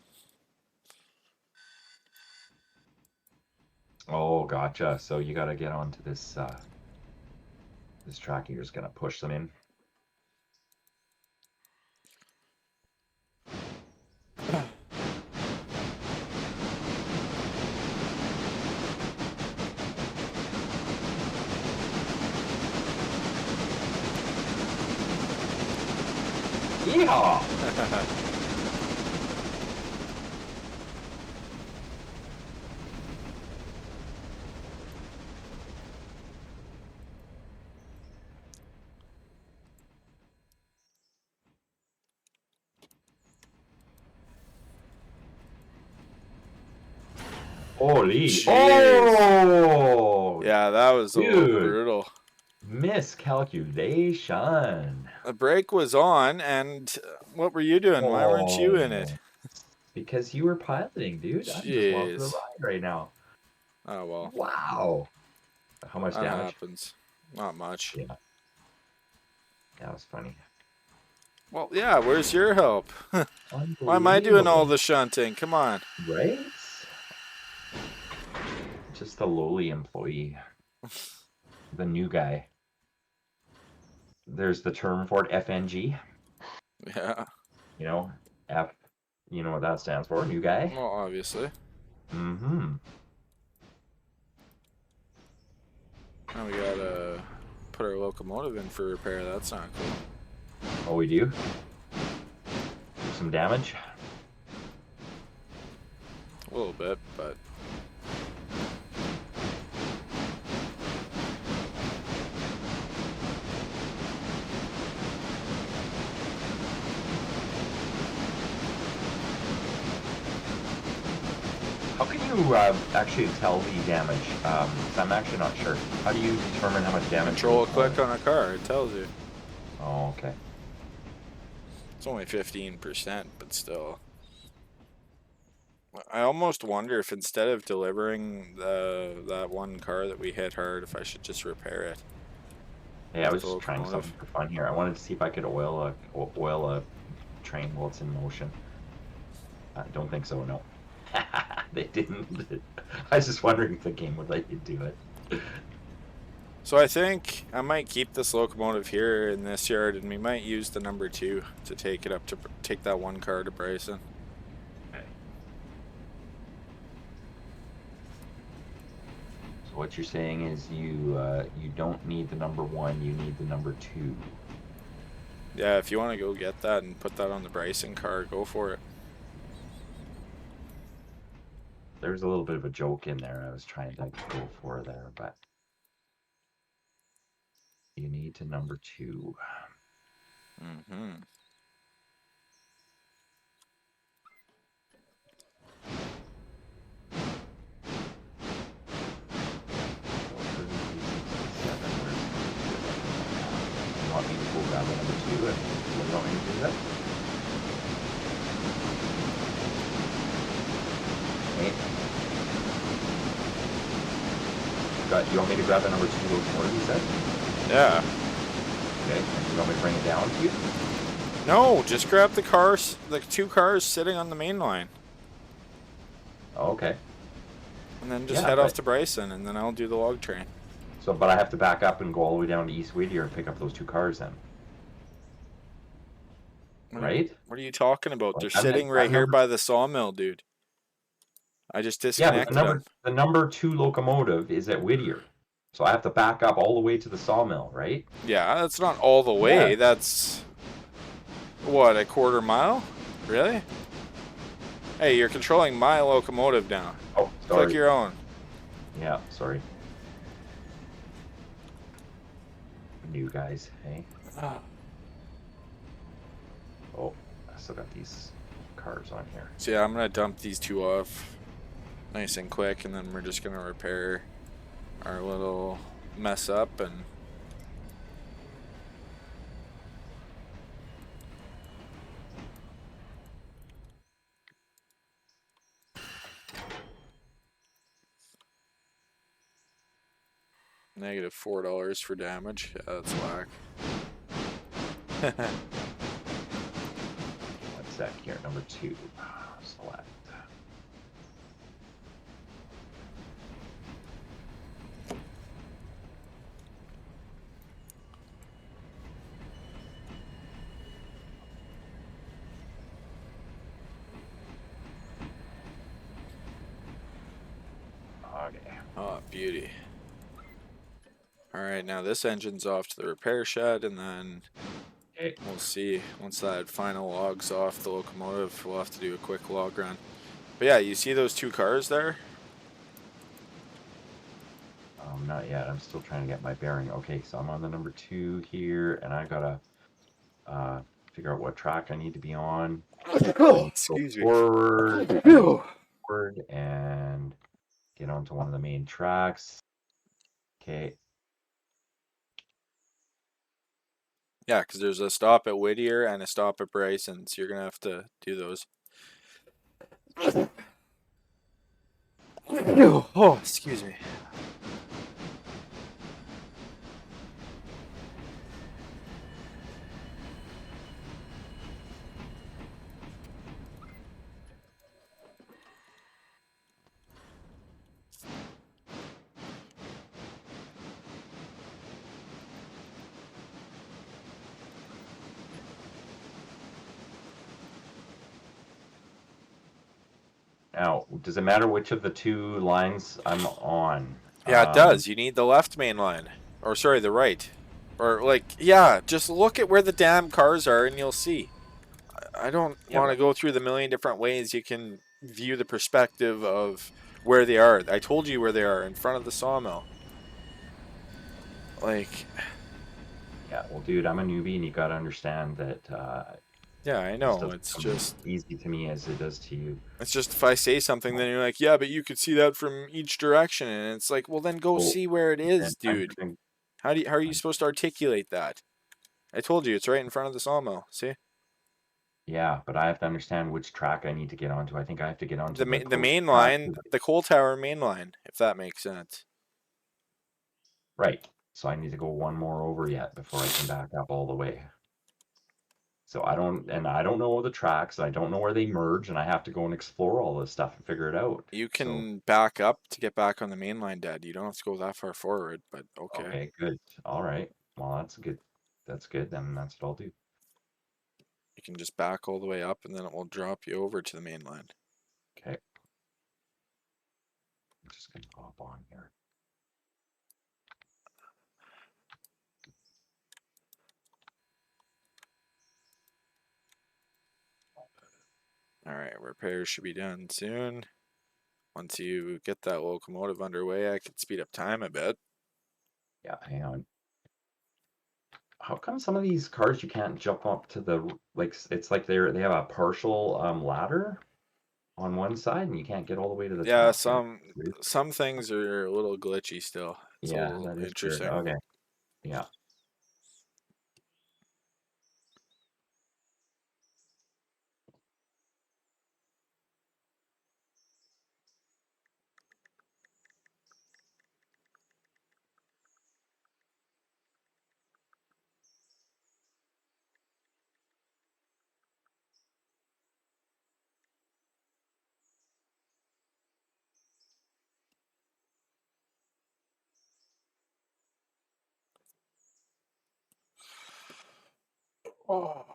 Oh, gotcha. So you got to get onto this this track. You're just gonna push them in. Yeehaw! Holy! Jeez. Oh, Yeah, that was a little dude! brutal. Miscalculation. The brake was on, and what were you doing? Why weren't you in it? Oh, because you were piloting, dude. I'm just along for the Jeez. ride right now. Oh, well. Wow. How much That damage? happens. Not much. Yeah, that was funny. Well, yeah, where's your help? Why am I doing all Unbelievable. the shunting? Come on. Right? Just a lowly employee. The new guy. There's the term for it, FNG. Yeah. You know, F, you know what that stands for, new guy? Well, obviously. Mm-hmm. Now we gotta put our locomotive in for repair. That's not cool. Oh, we do? Do some damage? A little bit, but How can you actually tell the damage? 'Cause I'm actually not sure. How do you determine how much damage? control a click on a car. It tells you. Oh, okay. It's only 15%, but still. I almost wonder if instead of delivering that one car that we hit hard, if I should just repair it. Hey, I was The just trying locomotive. something for fun here. I wanted to see if I could oil a train while it's in motion. I don't think so, no. They didn't. I was just wondering if the game would let you do it. So I think I might keep this locomotive here in this yard, and we might use the number 2 to take it up to take that one car to Bryson. Okay. So what you're saying is you don't need the number 1, you need the number 2. Yeah, if you want to go get that and put that on the Bryson car, go for it. There's a little bit of a joke in there I was trying to go for there, but you need to number 2. Mm-hmm. You want me to go grab the number 2 and what do you want me to do that? Hey. You want me to grab the number 2 locomotive, you said? Yeah. Okay, and you want me to bring it down to you? No, just grab the cars, the 2 cars sitting on the main line, Oh, okay. and then just Yeah, head off but to Bryson, and then I'll do the log train. so, but I have to back up and go all the way down to East Whittier and pick up those 2 cars then, right? What are you talking about? Like, They're sitting right here by the sawmill, dude. I just yeah, but disconnected them. the number 2 locomotive is at Whittier, so I have to back up all the way to the sawmill, right? Yeah, that's not all the way. Yeah. That's, what, a quarter mile? Really? Hey, you're controlling my locomotive now. Oh, sorry. Click your own. Yeah, sorry. New guys, hey? Oh, I still got these cars on here. So yeah, I'm gonna dump these 2 off nice and quick, and then we're just gonna repair our little mess up and negative $4 for damage. Yeah, that's whack. One sec here, number 2. Select. Okay. Oh, beauty. Alright, now this engine's off to the repair shed, and then Okay. We'll see. Once that final log's off the locomotive, we'll have to do a quick log run. But yeah, you see those two cars there? Not yet. I'm still trying to get my bearing. Okay, so I'm on the number 2 here, and I gotta figure out what track I need to be on. So I Oh, need to go excuse me. forward and get onto one of the main tracks. Okay. Yeah, because there's a stop at Whittier and a stop at Bryson, so you're gonna have to do those. Oh, excuse me. Now, does it matter which of the two lines I'm on? Yeah, it does. You need the left main line. Or sorry, the right. Or like, yeah, just look at where the damn cars are and you'll see. I don't Yeah, want to go through the million different ways you can view the perspective of where they are. I told you where they are, in front of the sawmill. Like, yeah. Well, dude, I'm a newbie, and you got to understand that yeah, I this know. doesn't come easy to me as it does to you. It's just if I say something, then you're like, yeah, but you could see that from each direction, and it's like, well, then go So see where it then is, I'm dude. gonna, How are you I'm, supposed to articulate that? I told you, it's right in front of the sawmill. See, yeah, but I have to understand which track I need to get onto. I think I have to get onto the the closest main track. line, the coal tower main line, if that makes sense. Right. So I need to go one more over yet before I can back up all the way. So I don't know the tracks. I don't know where they merge, and I have to go and explore all this stuff and figure it out. You So, can back up to get back on the main line, Dad. You don't have to go that far forward, but okay. okay, good. All right. Well, that's good. That's good. Then that's what I'll do. You can just back all the way up, and then it will drop you over to the main line. Okay. I'm just gonna hop on here. All right, repairs should be done soon. Once you get that locomotive underway, I could speed up time a bit. Yeah, hang on. How come some of these cars you can't jump up to the like? It's like they have a partial ladder on one side, and you can't get all the way to the Yeah, top there. some things are a little glitchy still. It's a Yeah, little that is weird. interesting. Okay. Yeah. Oh,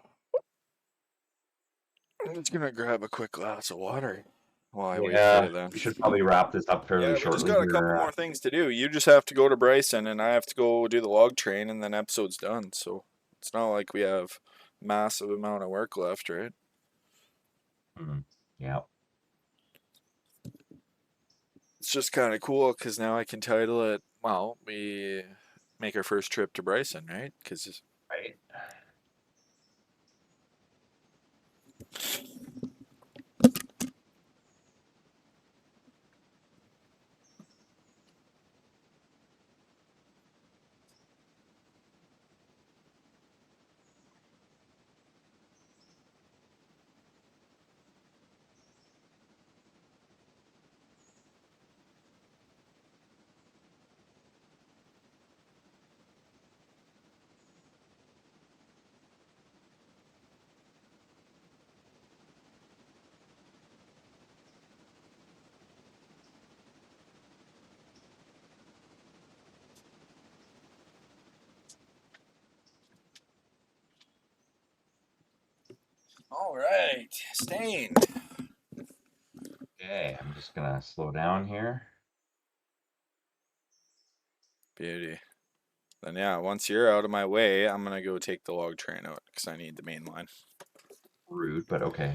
I'm just gonna grab a quick glass of water while I wait for Yeah, you then. we should probably wrap this up fairly Yeah, we just shortly got a couple here. more things to do. You just have to go to Bryson, and I have to go do the log train, and then episode's done. So it's not like we have massive amount of work left, right? Yeah. It's just kind of cool because now I can title it. Well, we make our first trip to Bryson, right? Because Right. all right, Stain. Okay, I'm just gonna slow down here. Beauty. Then yeah, once you're out of my way, I'm gonna go take the log train out because I need the main line. Rude, but okay.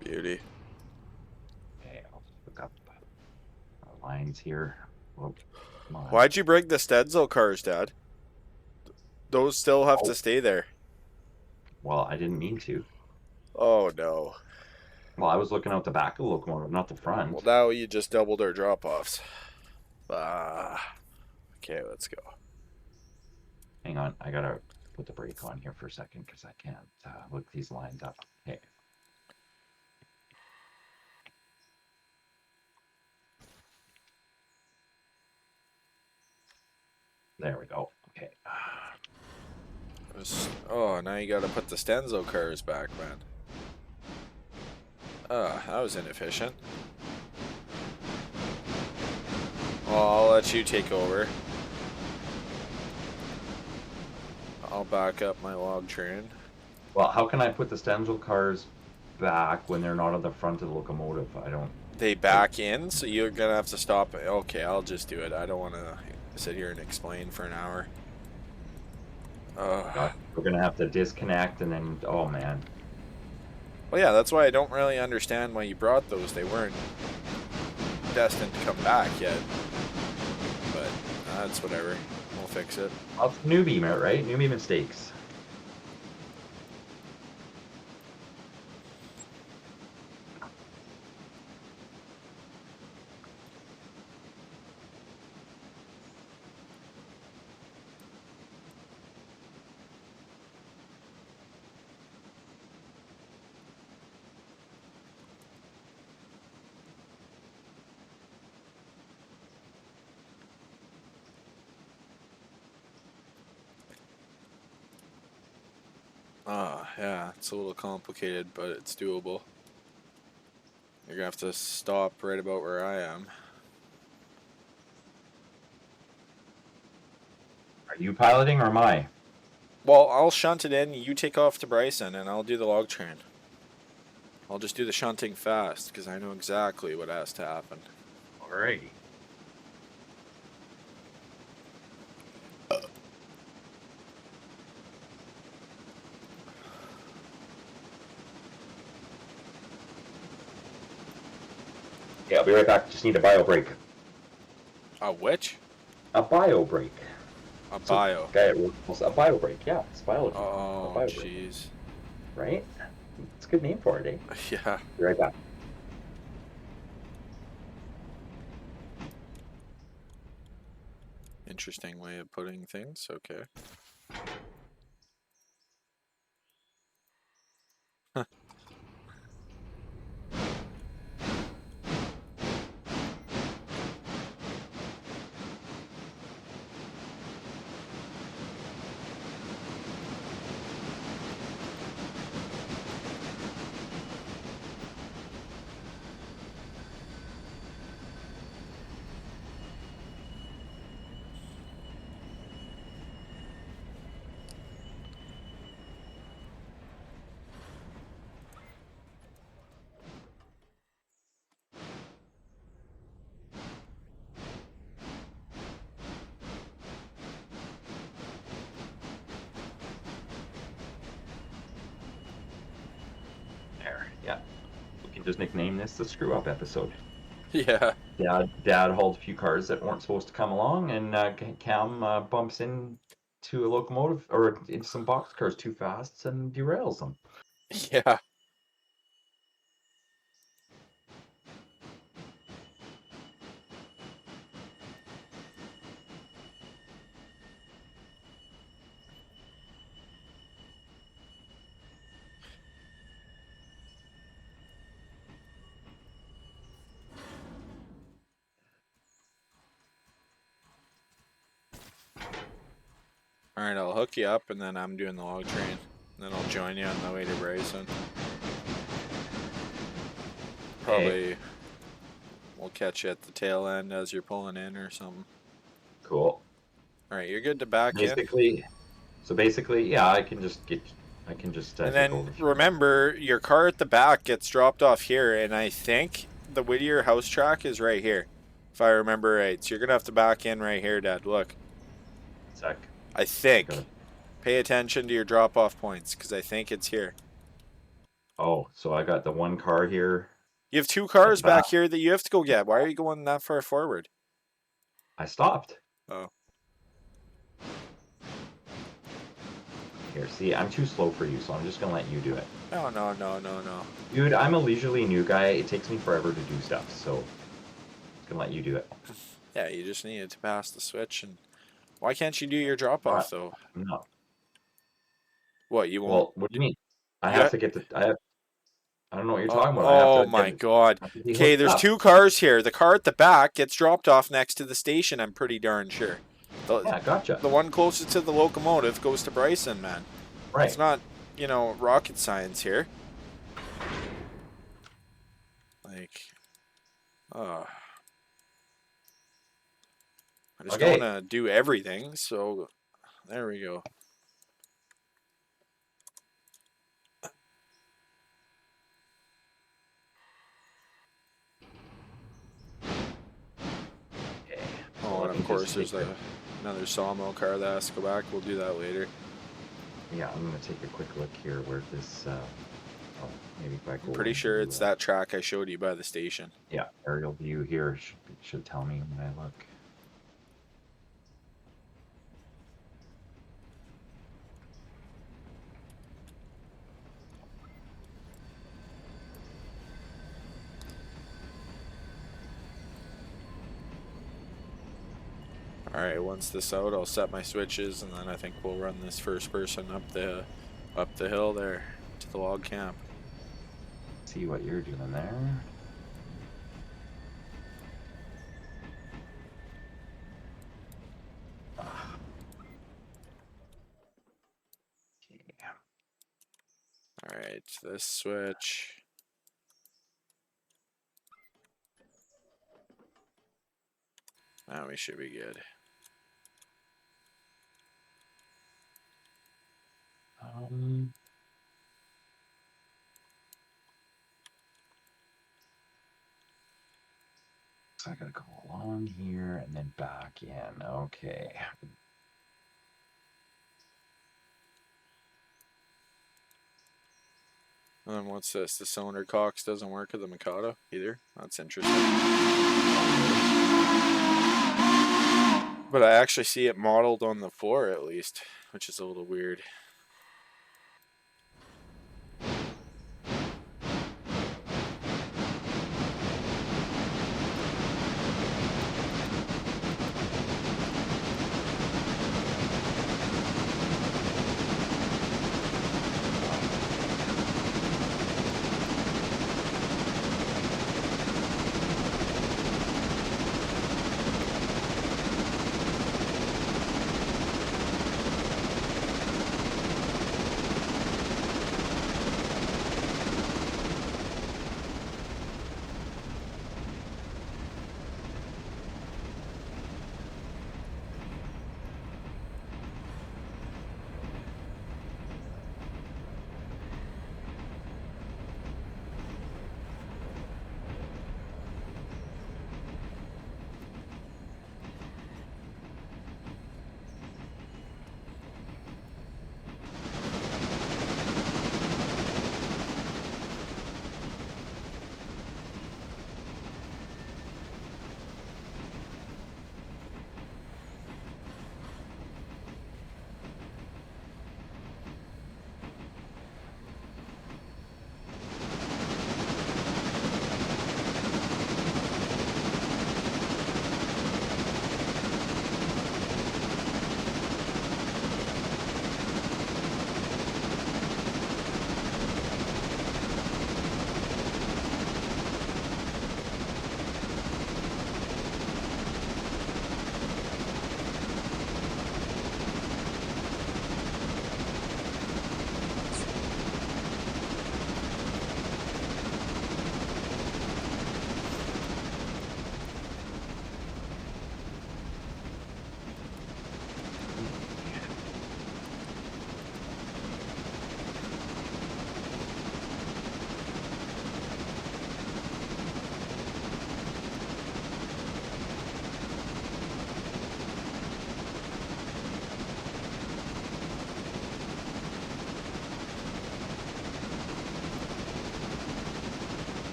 Beauty. Okay, I'll look up our lines here. Oh, come on. Why'd you break the Stedzo cars, Dad? Those still have to Oh, stay there. well, I didn't mean to. Oh no. Well, I was looking out the back of the locomotive, not the Well, front. now you just doubled our drop-offs. Okay, let's go. Hang on, I gotta put the brake on here for a second because I can't look these lines up. Okay. There we go. Okay. Oh, now you gotta put the Stenzo cars back, man. That was inefficient. Well, I'll let you take over. I'll back up my log train. Well, how can I put the Stenzel cars back when they're not on the front of the locomotive? I don't. They back in, so you're gonna have to stop. Okay, I'll just do it. I don't want to sit here and explain for an hour. God, we're gonna have to disconnect and then. Oh man. Well, yeah, that's why I don't really understand why you brought those. They weren't destined to come back yet. But that's whatever. We'll fix it. Well, it's newbie, right? Newbie mistakes. Yeah, it's a little complicated, but it's doable. You're gonna have to stop right about where I am. Are you piloting or am I? Well, I'll shunt it in, you take off to Bryson, and I'll do the log train. I'll just do the shunting fast, because I know exactly what has to happen. Alrighty. Yeah, I'll be right back. Just need a bio break. A which? A bio break. A So, bio. okay, a bio break. Yeah, it's biology. A Oh, bio break. jeez. Right? It's a good name for it, eh? Yeah. Be right back. Interesting way of putting things. Okay. There. Yeah. We can just nickname this the screw up episode. Yeah. Dad hauled a few cars that weren't supposed to come along, and Cam bumps into a locomotive or into some box cars too fast and derails them. Yeah. Alright, I'll hook you up, and then I'm doing the log train. Then I'll join you on the way to Bryson. Hey, Probably we'll catch you at the tail end as you're pulling in or something. cool. All right, you're good to back in. Basically, yeah, I can just And take then over from here. remember, your car at the back gets dropped off here, and I think the Whittier house track is right here, if I remember right. So you're gonna have to back in right here, Dad. Look, Sec. I I gotta. think. Pay attention to your drop-off points, because I think it's here. Oh, so I got the one car here You have two at the cars back. back here that you have to go get. Why are you going that far forward? I stopped. Oh, Here, see, I'm too slow for you, so I'm just gonna let you do it. no, no, no, no, no. Dude, I'm a leisurely new guy. It takes me forever to do stuff, so I'm just gonna let you do it. Yeah, you just needed to pass the switch, and why can't you do your But drop-off though? I'm not. What, you won't? Well, what do you mean? I You have got? to get the. I have. I don't know what you're Oh, talking about. I have oh to my get. God. I have to be Okay, hooked there's up. two cars here. The car at the back gets dropped off next to the station, I'm pretty darn sure. The, Yeah, gotcha. the one closest to the locomotive goes to Bryson, man. It's Right. not, rocket science here. Like, oh, I just don't want Okay. to do everything, so there we go. Okay. So Oh, and let of me just course take there's another sawmill car that has to go back. We'll do that later. Yeah, I'm gonna take a quick look here where this. Oh, maybe if I I'm go pretty sure into. it's that track I showed you by the station. Yeah, aerial view here should tell me when I look. Alright, once this out, I'll set my switches, and then I think we'll run this first person up the hill there to the log camp. See what you're doing there. Ah, okay. Alright, this switch. Now we should be good. Um, so I gotta go along here and then back in. Okay. And then what's this? The cylinder cocks doesn't work with the Mikado either? That's interesting. But I actually see it modeled on the floor at least, which is a little weird.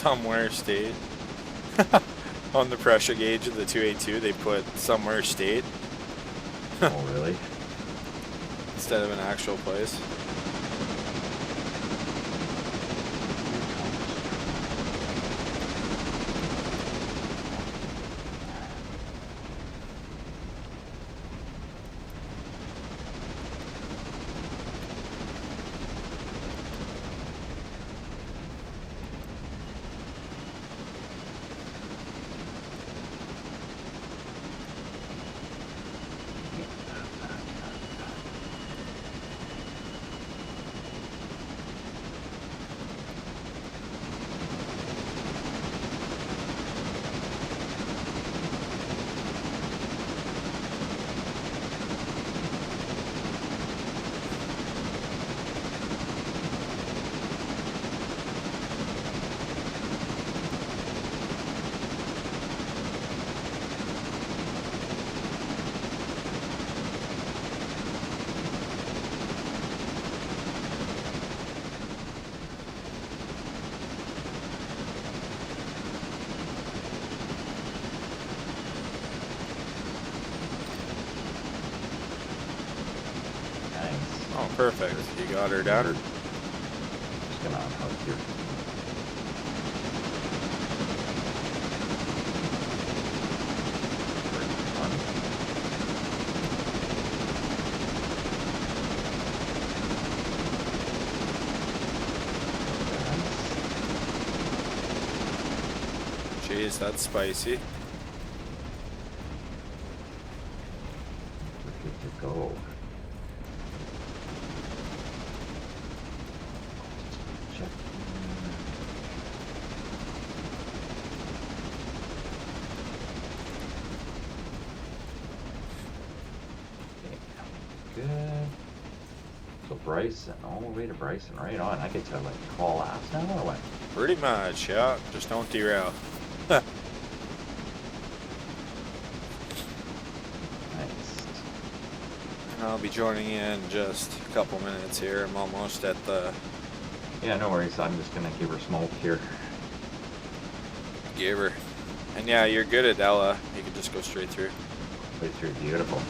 somewhere state. On the pressure gauge of the 282, they put somewhere state Oh, really? instead of an actual place. Oh, perfect. You got her down. Just gonna unhook here. Jeez, that's spicy. We're good to go. Check. Okay, good. So Bryson, all the way to Bryson, right on. I get to like call laps now or what? Pretty much, yeah. Just don't derail. Nice. And I'll be joining you in just a couple minutes here. I'm almost at the Yeah, no worries. I'm just gonna give her smoke here. giver. And yeah, you're good at Ella. You can just go straight through. Right through, beautiful.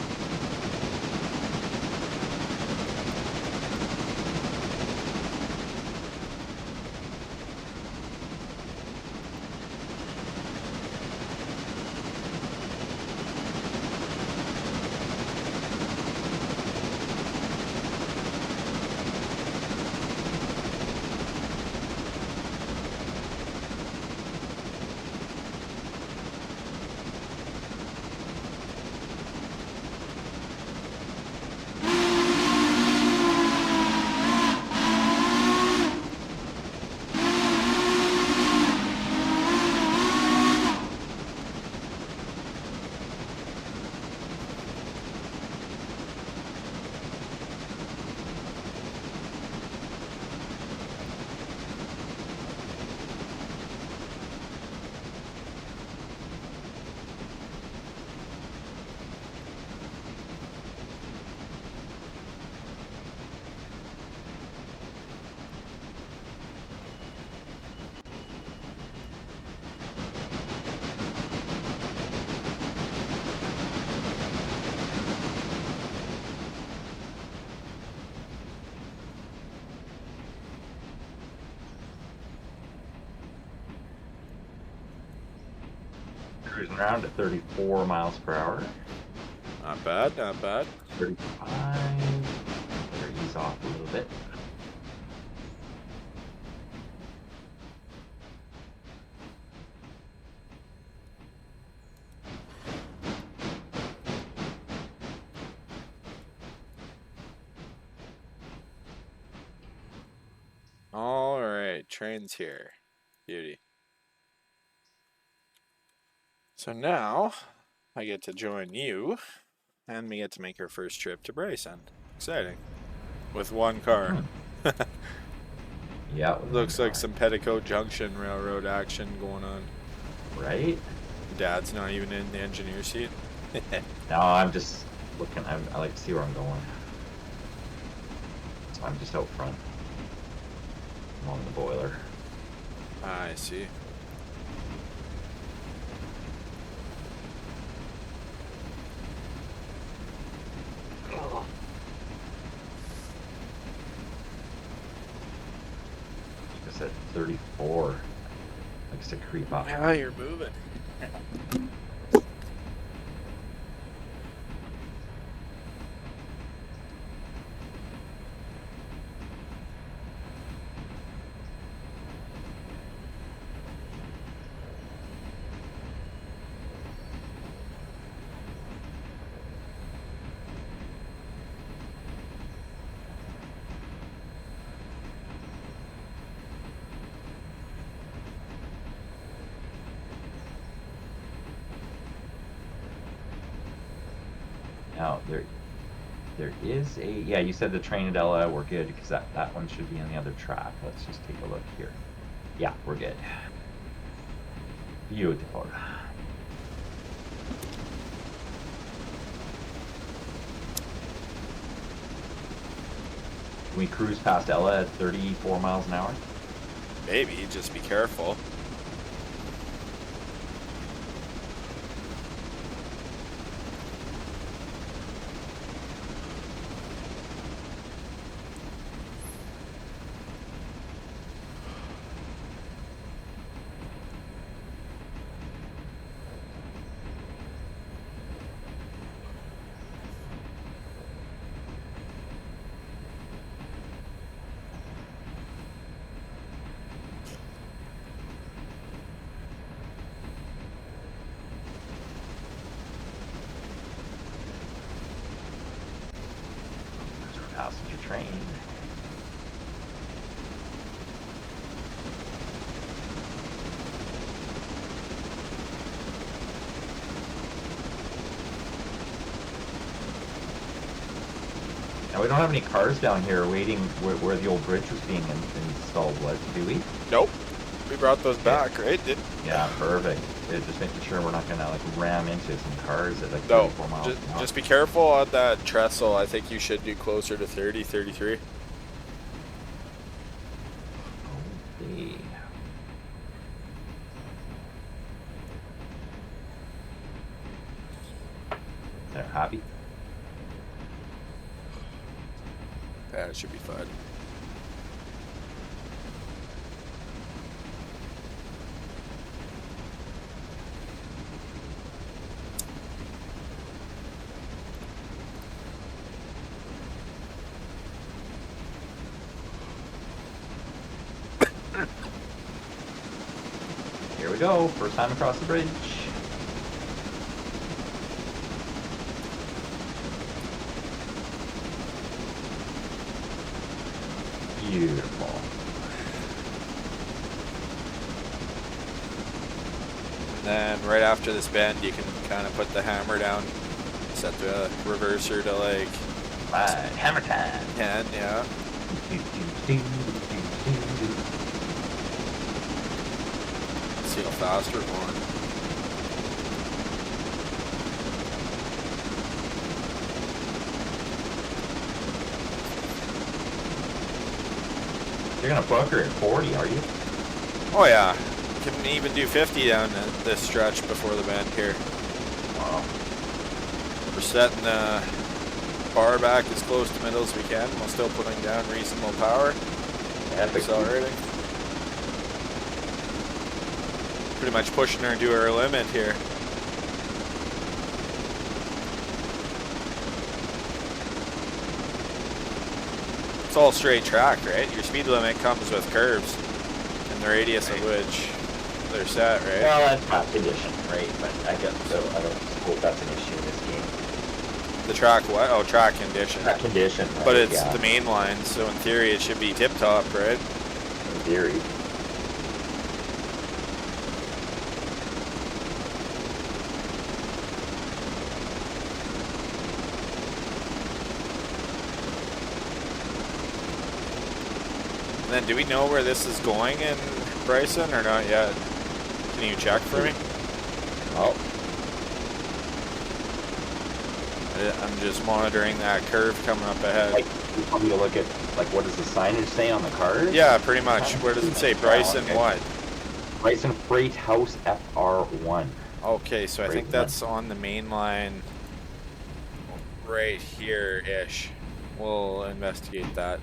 Cruising around at 34 miles per hour. Not bad, not bad. 35. Better ease off a little bit. All right, train's here. Beauty. So now I get to join you, and we get to make our first trip to Bryson. Exciting. With one car. Yeah. Looks like some Petticoat Junction Railroad action going on. Right? Dad's not even in the engineer seat. No, I'm just looking. I like to see where I'm going. So I'm just out front. I'm on the boiler. I see. creep up. Yeah, you're moving. Now there is a, yeah, you said the Trainadella, we're good because that one should be on the other track. Let's just take a look here. Yeah, we're good. Beautiful. Can we cruise past Ella at 34 miles an hour? Maybe, just be careful. Passenger train. Now we don't have any cars down here waiting where the old bridge was being installed, do we? Nope. We brought those back, right? Yeah, perfect. Just making sure we're not gonna like ram into some cars at like No, 34 miles an hour. just be careful on that trestle. I think you should do closer to 30, 33. Okay. They're happy. Yeah, it should be fun. Here we go. First time across the bridge. Beautiful. And then right after this bend, you can kind of put the hammer down, set the reverser to like Right, hammer time. 10, yeah. See how fast we're going. You're gonna book her at 40, are you? Oh yeah, can even do 50 down this stretch before the bend here. Wow. We're setting the bar back as close to middle as we can while still putting down reasonable power. Epic. Accelerating. Pretty much pushing her to her limit here. It's all straight track, right? Your speed limit comes with curves and the radius of which they're set, right? Well, that's not condition, right? But I guess so. I don't hope that's an issue in this game. The track what? Oh, track condition. Track condition, right? But it's yeah. the main line, so in theory it should be tip top, right? In theory. And then do we know where this is going in Bryson or not yet? Can you check for me? Oh. I'm just monitoring that curve coming up ahead. Like, you want me to look at, like, what does the signage say on the cars? Yeah, pretty much. Where does it say Bryson what? Bryson Freight House FR1. Okay, so I Freight think that's on the main line right here-ish. We'll investigate that.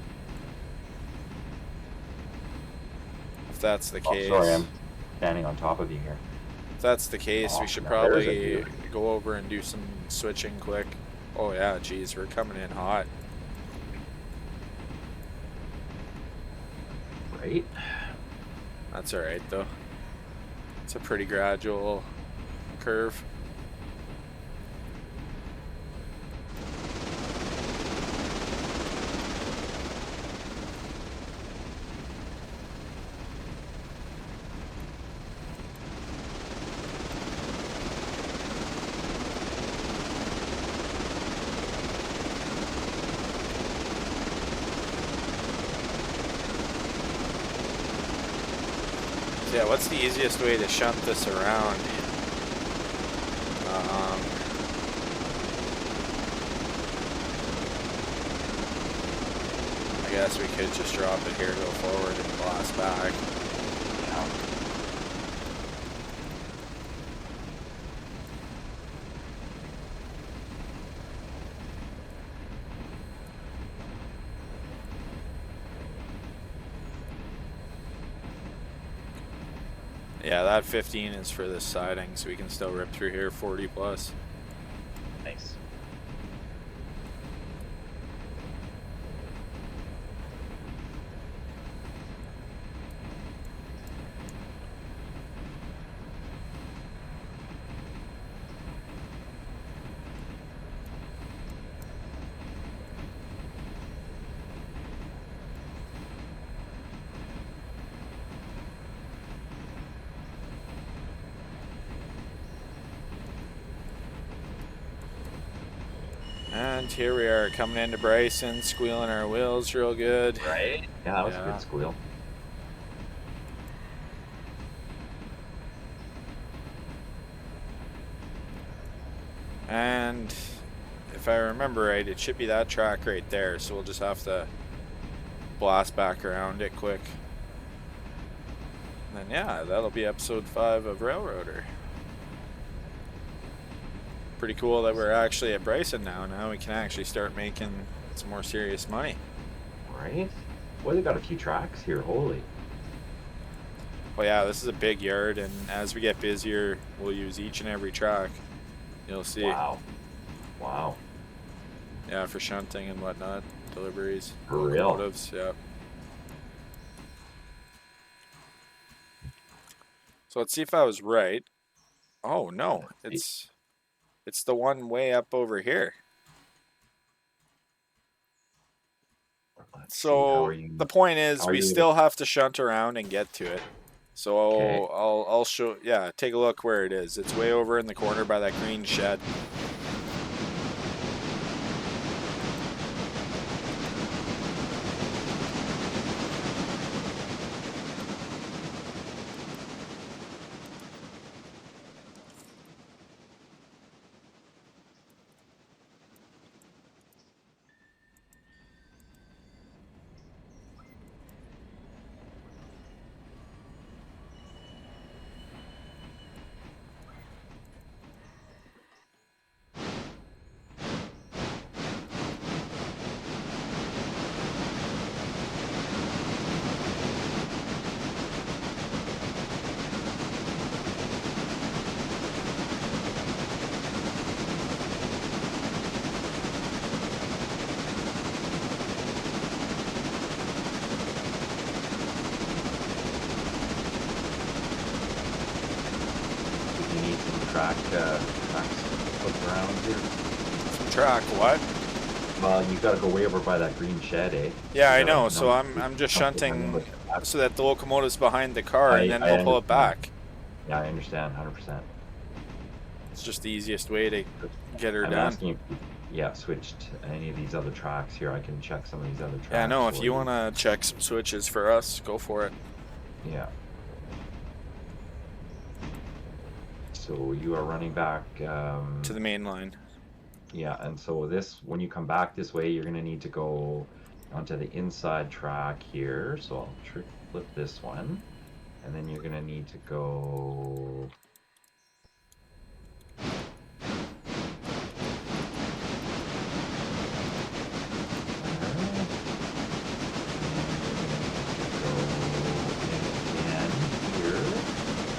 If that's the case. Oh, sorry, standing on top of you here. If that's the case, we Oh, should now there's a probably deer. go over and do some switching quick. Oh yeah, geez, we're coming in hot. Right? That's all right though. It's a pretty gradual curve. So yeah, what's the easiest way to shunt this around? I guess we could just drop it here, go forward, and blast back. Yeah. Yeah, that 15 is for this siding, so we can still rip through here 40 plus. Nice. And here we are coming into Bryson, squealing our wheels real good. Right? Yeah, that was a Yeah. good squeal. And if I remember right, it should be that track right there, so we'll just have to blast back around it quick. And then yeah, that'll be episode 5 of Railroader. Pretty cool that we're actually at Bryson now. Now we can actually start making some more serious money. Right? Boy, they got a few tracks here. Holy. Well, yeah, this is a big yard, and as we get busier, we'll use each and every track. You'll see. Wow. Wow. Yeah, for shunting and whatnot, deliveries, For real? locomotives, yeah. So let's see if I was right. Oh no, it's the one way up over here. Let's see. How So are you? the point is, How are we you able? still have to shunt around and get to it. So Okay. I'll show. Yeah, take a look where it is. It's way over in the corner by that green shed. You need some tracks flipped around here. Track what? Well, you got to go way over by that green shed, eh? Yeah, You I gotta know. So I'm just jump over shunting back. so that the locomotive's behind the car, and then I we'll pull it understand. back. Yeah, I understand 100%. It's just the easiest way to get her I'm done. asking if you, yeah, switched any of these other tracks here. I can check some of these other tracks. Yeah, no. If for you want to check some switches for us, go for it. Yeah. So you are running back. To the main line. Yeah, and so this, when you come back this way, you're gonna need to go onto the inside track here. So I'll flip this one, and then you're gonna need to go. Go in again here.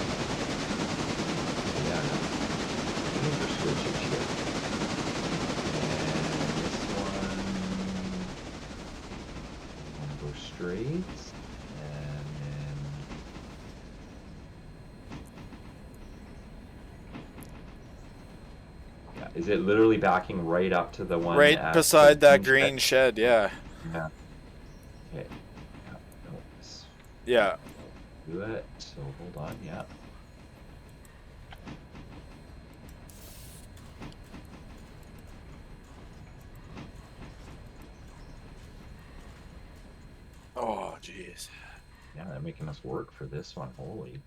Is it literally backing right up to the one Right at the beside that green shed? green shed, yeah. Yeah. Okay. Yeah. No, this Yeah. will do it. So hold on. Yeah. Oh, jeez. Yeah, they're making us work for this one. Holy.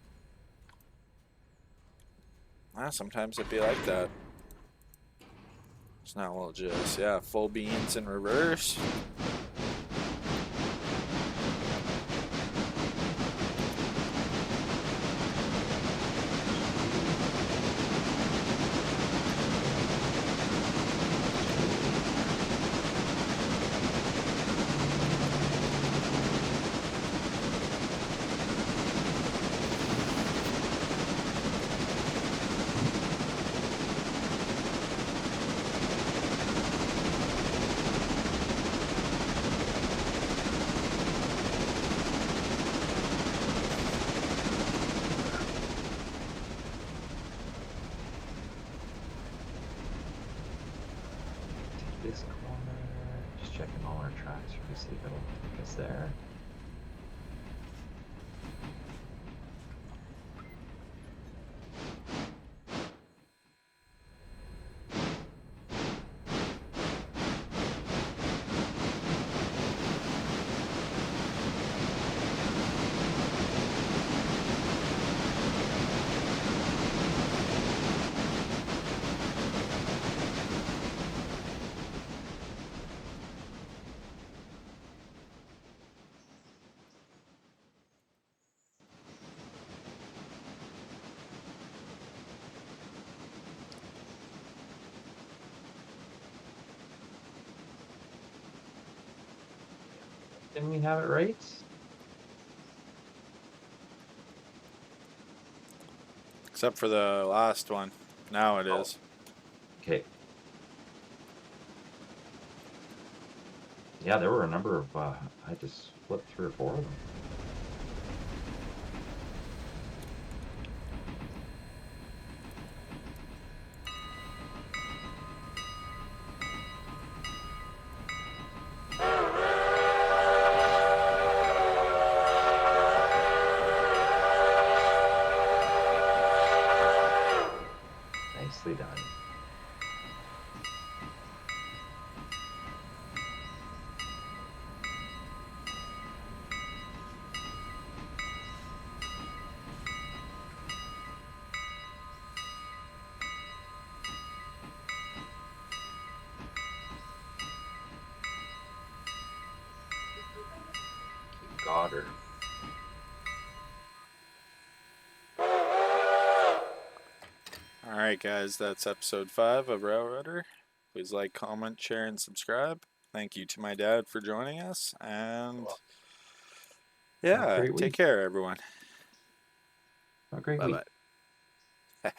Sometimes it'd be like that. It's not, well, just, yeah, full beans in reverse. Take this corner. Just checking all our tracks to see if it'll take us there. Didn't we have it right? Except for the last one. Now it Oh, is. okay. Yeah, there were a number of, I just flipped 3 or 4 of them. Nicely done. Got her. Alright, guys, that's episode 5 of Railroader. Please like, comment, share, and subscribe. Thank you to my dad for joining us. And Have a yeah, great take week. care, everyone. Have a great Bye week. bye.